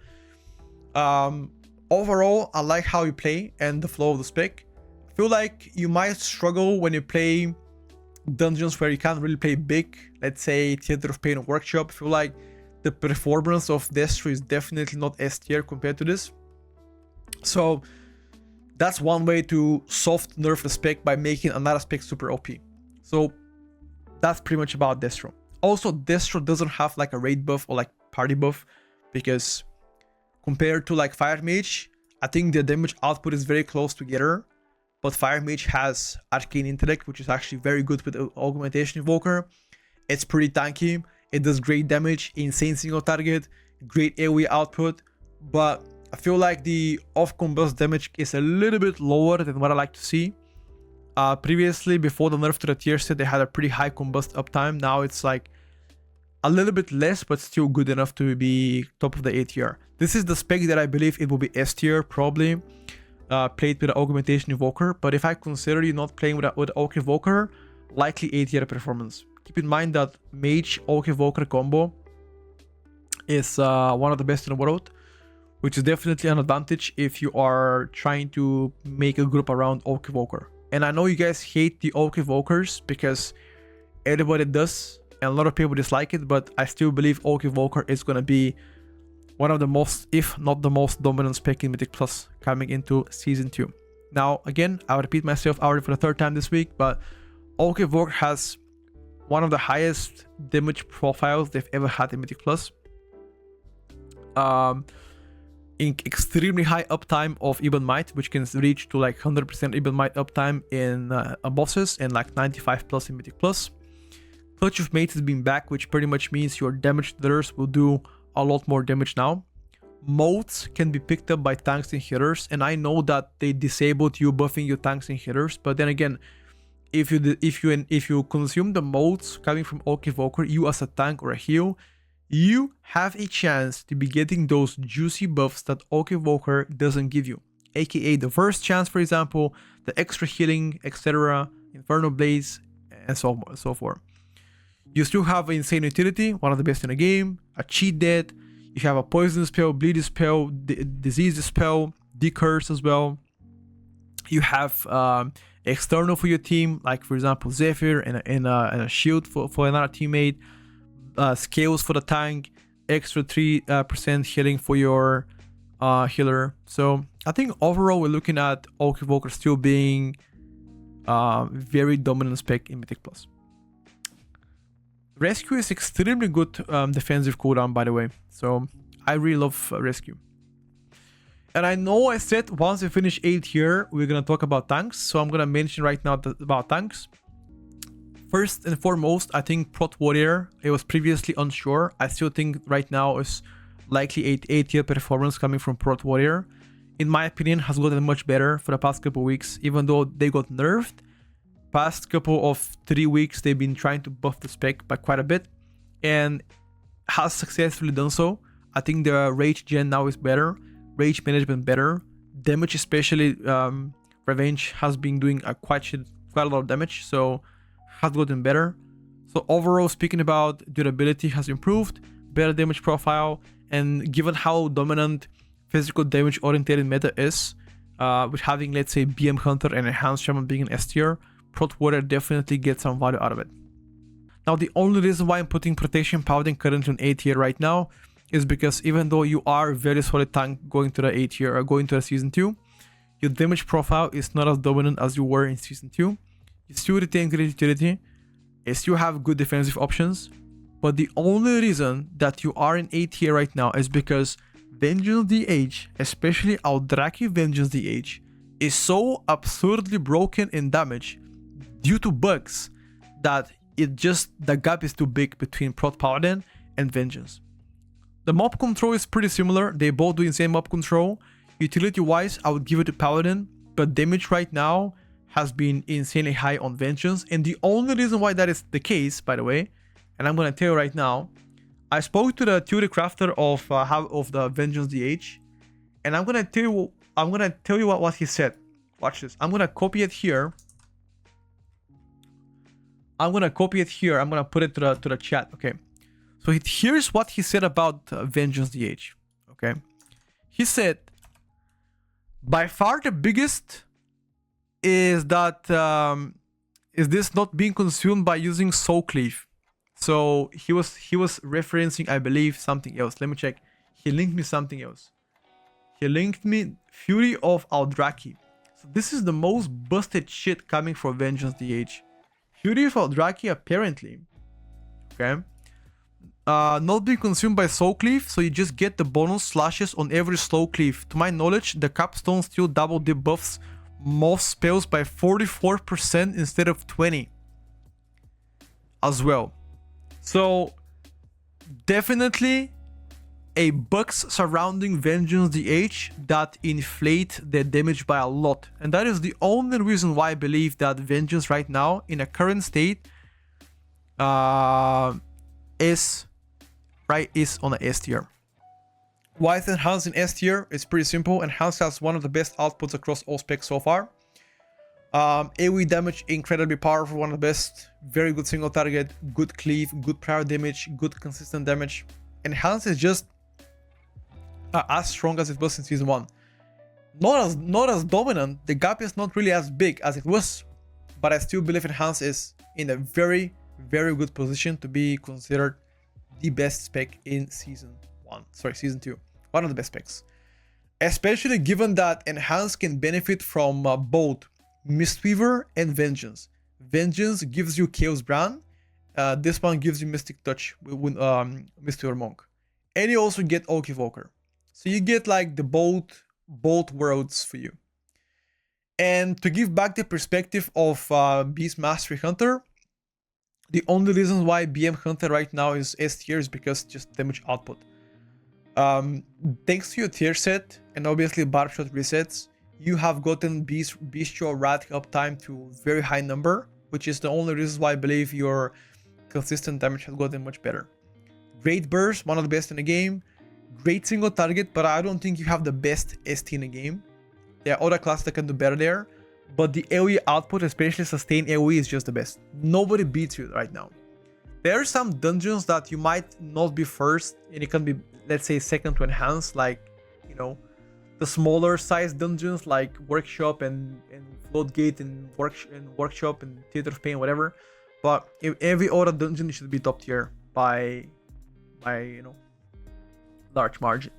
Overall, I like how you play and the flow of the spec. I feel like you might struggle when you play dungeons where you can't really play big, let's say Theater of Pain or Workshop, I feel like the performance of Destro is definitely not S tier compared to this. So that's one way to soft nerf the spec by making another spec super OP. So that's pretty much about Destro. Also, Destro doesn't have like a raid buff or like party buff, because compared to like Fire Mage, I think the damage output is very close together. But Fire Mage has Arcane Intellect, which is actually very good with Augmentation Evoker. It's pretty tanky. It does great damage, insane single target, great AoE output. But I feel like the off-combust damage is a little bit lower than what I like to see. Previously, before the nerf to the tier set, they had a pretty high combust uptime. Now it's like a little bit less, but still good enough to be top of the A tier. This is the spec that I believe it will be S tier, probably. Played with the Augmentation Evoker, but if I consider you not playing with Aug Evoker, likely A tier performance. Keep in mind that Mage Aug Evoker combo is one of the best in the world, which is definitely an advantage if you are trying to make a group around Aug Evoker. And I know you guys hate the Aug Evokers because everybody does, and a lot of people dislike it, but I still believe Aug Evoker is gonna be one of the most, if not the most dominant spec in Mythic Plus coming into Season 2. Now, again, I'll repeat myself already for the third time this week, but Aug Evoker has one of the highest damage profiles they've ever had in Mythic Plus. In extremely high uptime of Even Might, which can reach to like 100% Even Might uptime in bosses and like 95 plus in Mythic Plus. Clutch of Mates has been back, which pretty much means your damage dealers will do a lot more damage now. Modes can be picked up by tanks and healers, and I know that they disabled you buffing your tanks and healers, but then again, if you consume the modes coming from Aug Evoker, you as a tank or a heal, you have a chance to be getting those juicy buffs that Aug Evoker doesn't give you, aka the first chance, for example, the extra healing, etc., Inferno Blaze, and so on and so forth. You still have Insane Utility, one of the best in the game, a Cheat Dead, you have a Poison spell, Bleed spell, Disease spell, Decurse as well. You have external for your team, like for example Zephyr and a shield for another teammate, scales for the tank, extra 3% healing for your healer. So I think overall we're looking at Aug Evoker still being very dominant spec in Mythic Plus. Rescue is extremely good defensive cooldown, by the way, so I really love Rescue. And I know I said once we finish 8 here, we're gonna talk about tanks, so I'm gonna mention right now about tanks. First and foremost, I think Prot Warrior, it was previously unsure. I still think right now is likely 8 tier performance coming from Prot Warrior. In my opinion, has gotten much better for the past couple weeks, even though they got nerfed. Past couple of 3 weeks, they've been trying to buff the spec by quite a bit, and has successfully done so. I think the rage gen now is better, rage management better, damage especially, Revenge has been doing quite a lot of damage, so has gotten better. So overall, speaking about durability has improved, better damage profile, and given how dominant physical damage oriented meta is, with having, let's say, BM Hunter and Enhanced Shaman being an S tier, Prot Warrior definitely gets some value out of it. Now, the only reason why I'm putting Protection Paladin currently on A tier right now is because even though you are a very solid tank going to the A tier or going to the Season 2, your damage profile is not as dominant as you were in Season 2. You still retain great utility, you still have good defensive options, but the only reason that you are in A tier right now is because Vengeance DH, especially Aldraki Vengeance DH, is so absurdly broken in damage due to bugs that the gap is too big between Prot Paladin and Vengeance. The mob control is pretty similar, they both do insane mob control. Utility wise, I would give it to Paladin, but damage right now has been insanely high on Vengeance, and the only reason why that is the case, by the way, and I'm gonna tell you right now, I spoke to the theory crafter of the Vengeance DH, and I'm gonna tell you what he said. Watch this. I'm gonna copy it here. I'm gonna put it to the chat. Okay. So here's what he said about Vengeance DH. Okay. He said, by far the biggest is that is this not being consumed by using Soul Cleave? So he was referencing, I believe, something else. Let me check. He linked me something else. He linked me Fury of Aldraki. So this is the most busted shit coming from Vengeance DH. Fury of Aldraki apparently, okay, not being consumed by Soul Cleave, so you just get the bonus slashes on every slow cleave. To my knowledge, the capstone still double debuffs most spells by 44% instead of 20 as well. So definitely a bugs surrounding Vengeance DH that inflate the damage by a lot, and that is the only reason why I believe that Vengeance right now in a current state is on a S tier. Why is Enhanced in S tier? It's pretty simple. Enhanced has one of the best outputs across all specs so far. AoE damage incredibly powerful, one of the best, very good single target, good cleave, good prior damage, good consistent damage. Enhanced is just as strong as it was in season 1. Not as dominant, the gap is not really as big as it was, but I still believe Enhanced is in a very, very good position to be considered the best spec in season 2. One of the best specs. Especially given that Enhanced can benefit from both Mistweaver and Vengeance. Vengeance gives you Chaos Brand. This one gives you Mystic Touch with Mistweaver Monk. And you also get Oak Evoker. So you get like the both worlds for you. And to give back the perspective of Beast Mastery Hunter, the only reason why BM Hunter right now is S tier is because just damage output. Thanks to your tier set and obviously barb shot resets, you have gotten bestial rat uptime to very high number, which is the only reason why I believe your consistent damage has gotten much better. Great burst, one of the best in the game. Great single target, but I don't think you have the best ST in the game. There are other classes that can do better there, but the AoE output, especially sustained AoE, is just the best. Nobody beats you right now. There are some dungeons that you might not be first, and it can be, let's say, second to Enhance, like, you know, the smaller size dungeons like Workshop and Floatgate and Workshop and Theater of Pain, whatever. But if every other dungeon should be top tier by you know, large margin.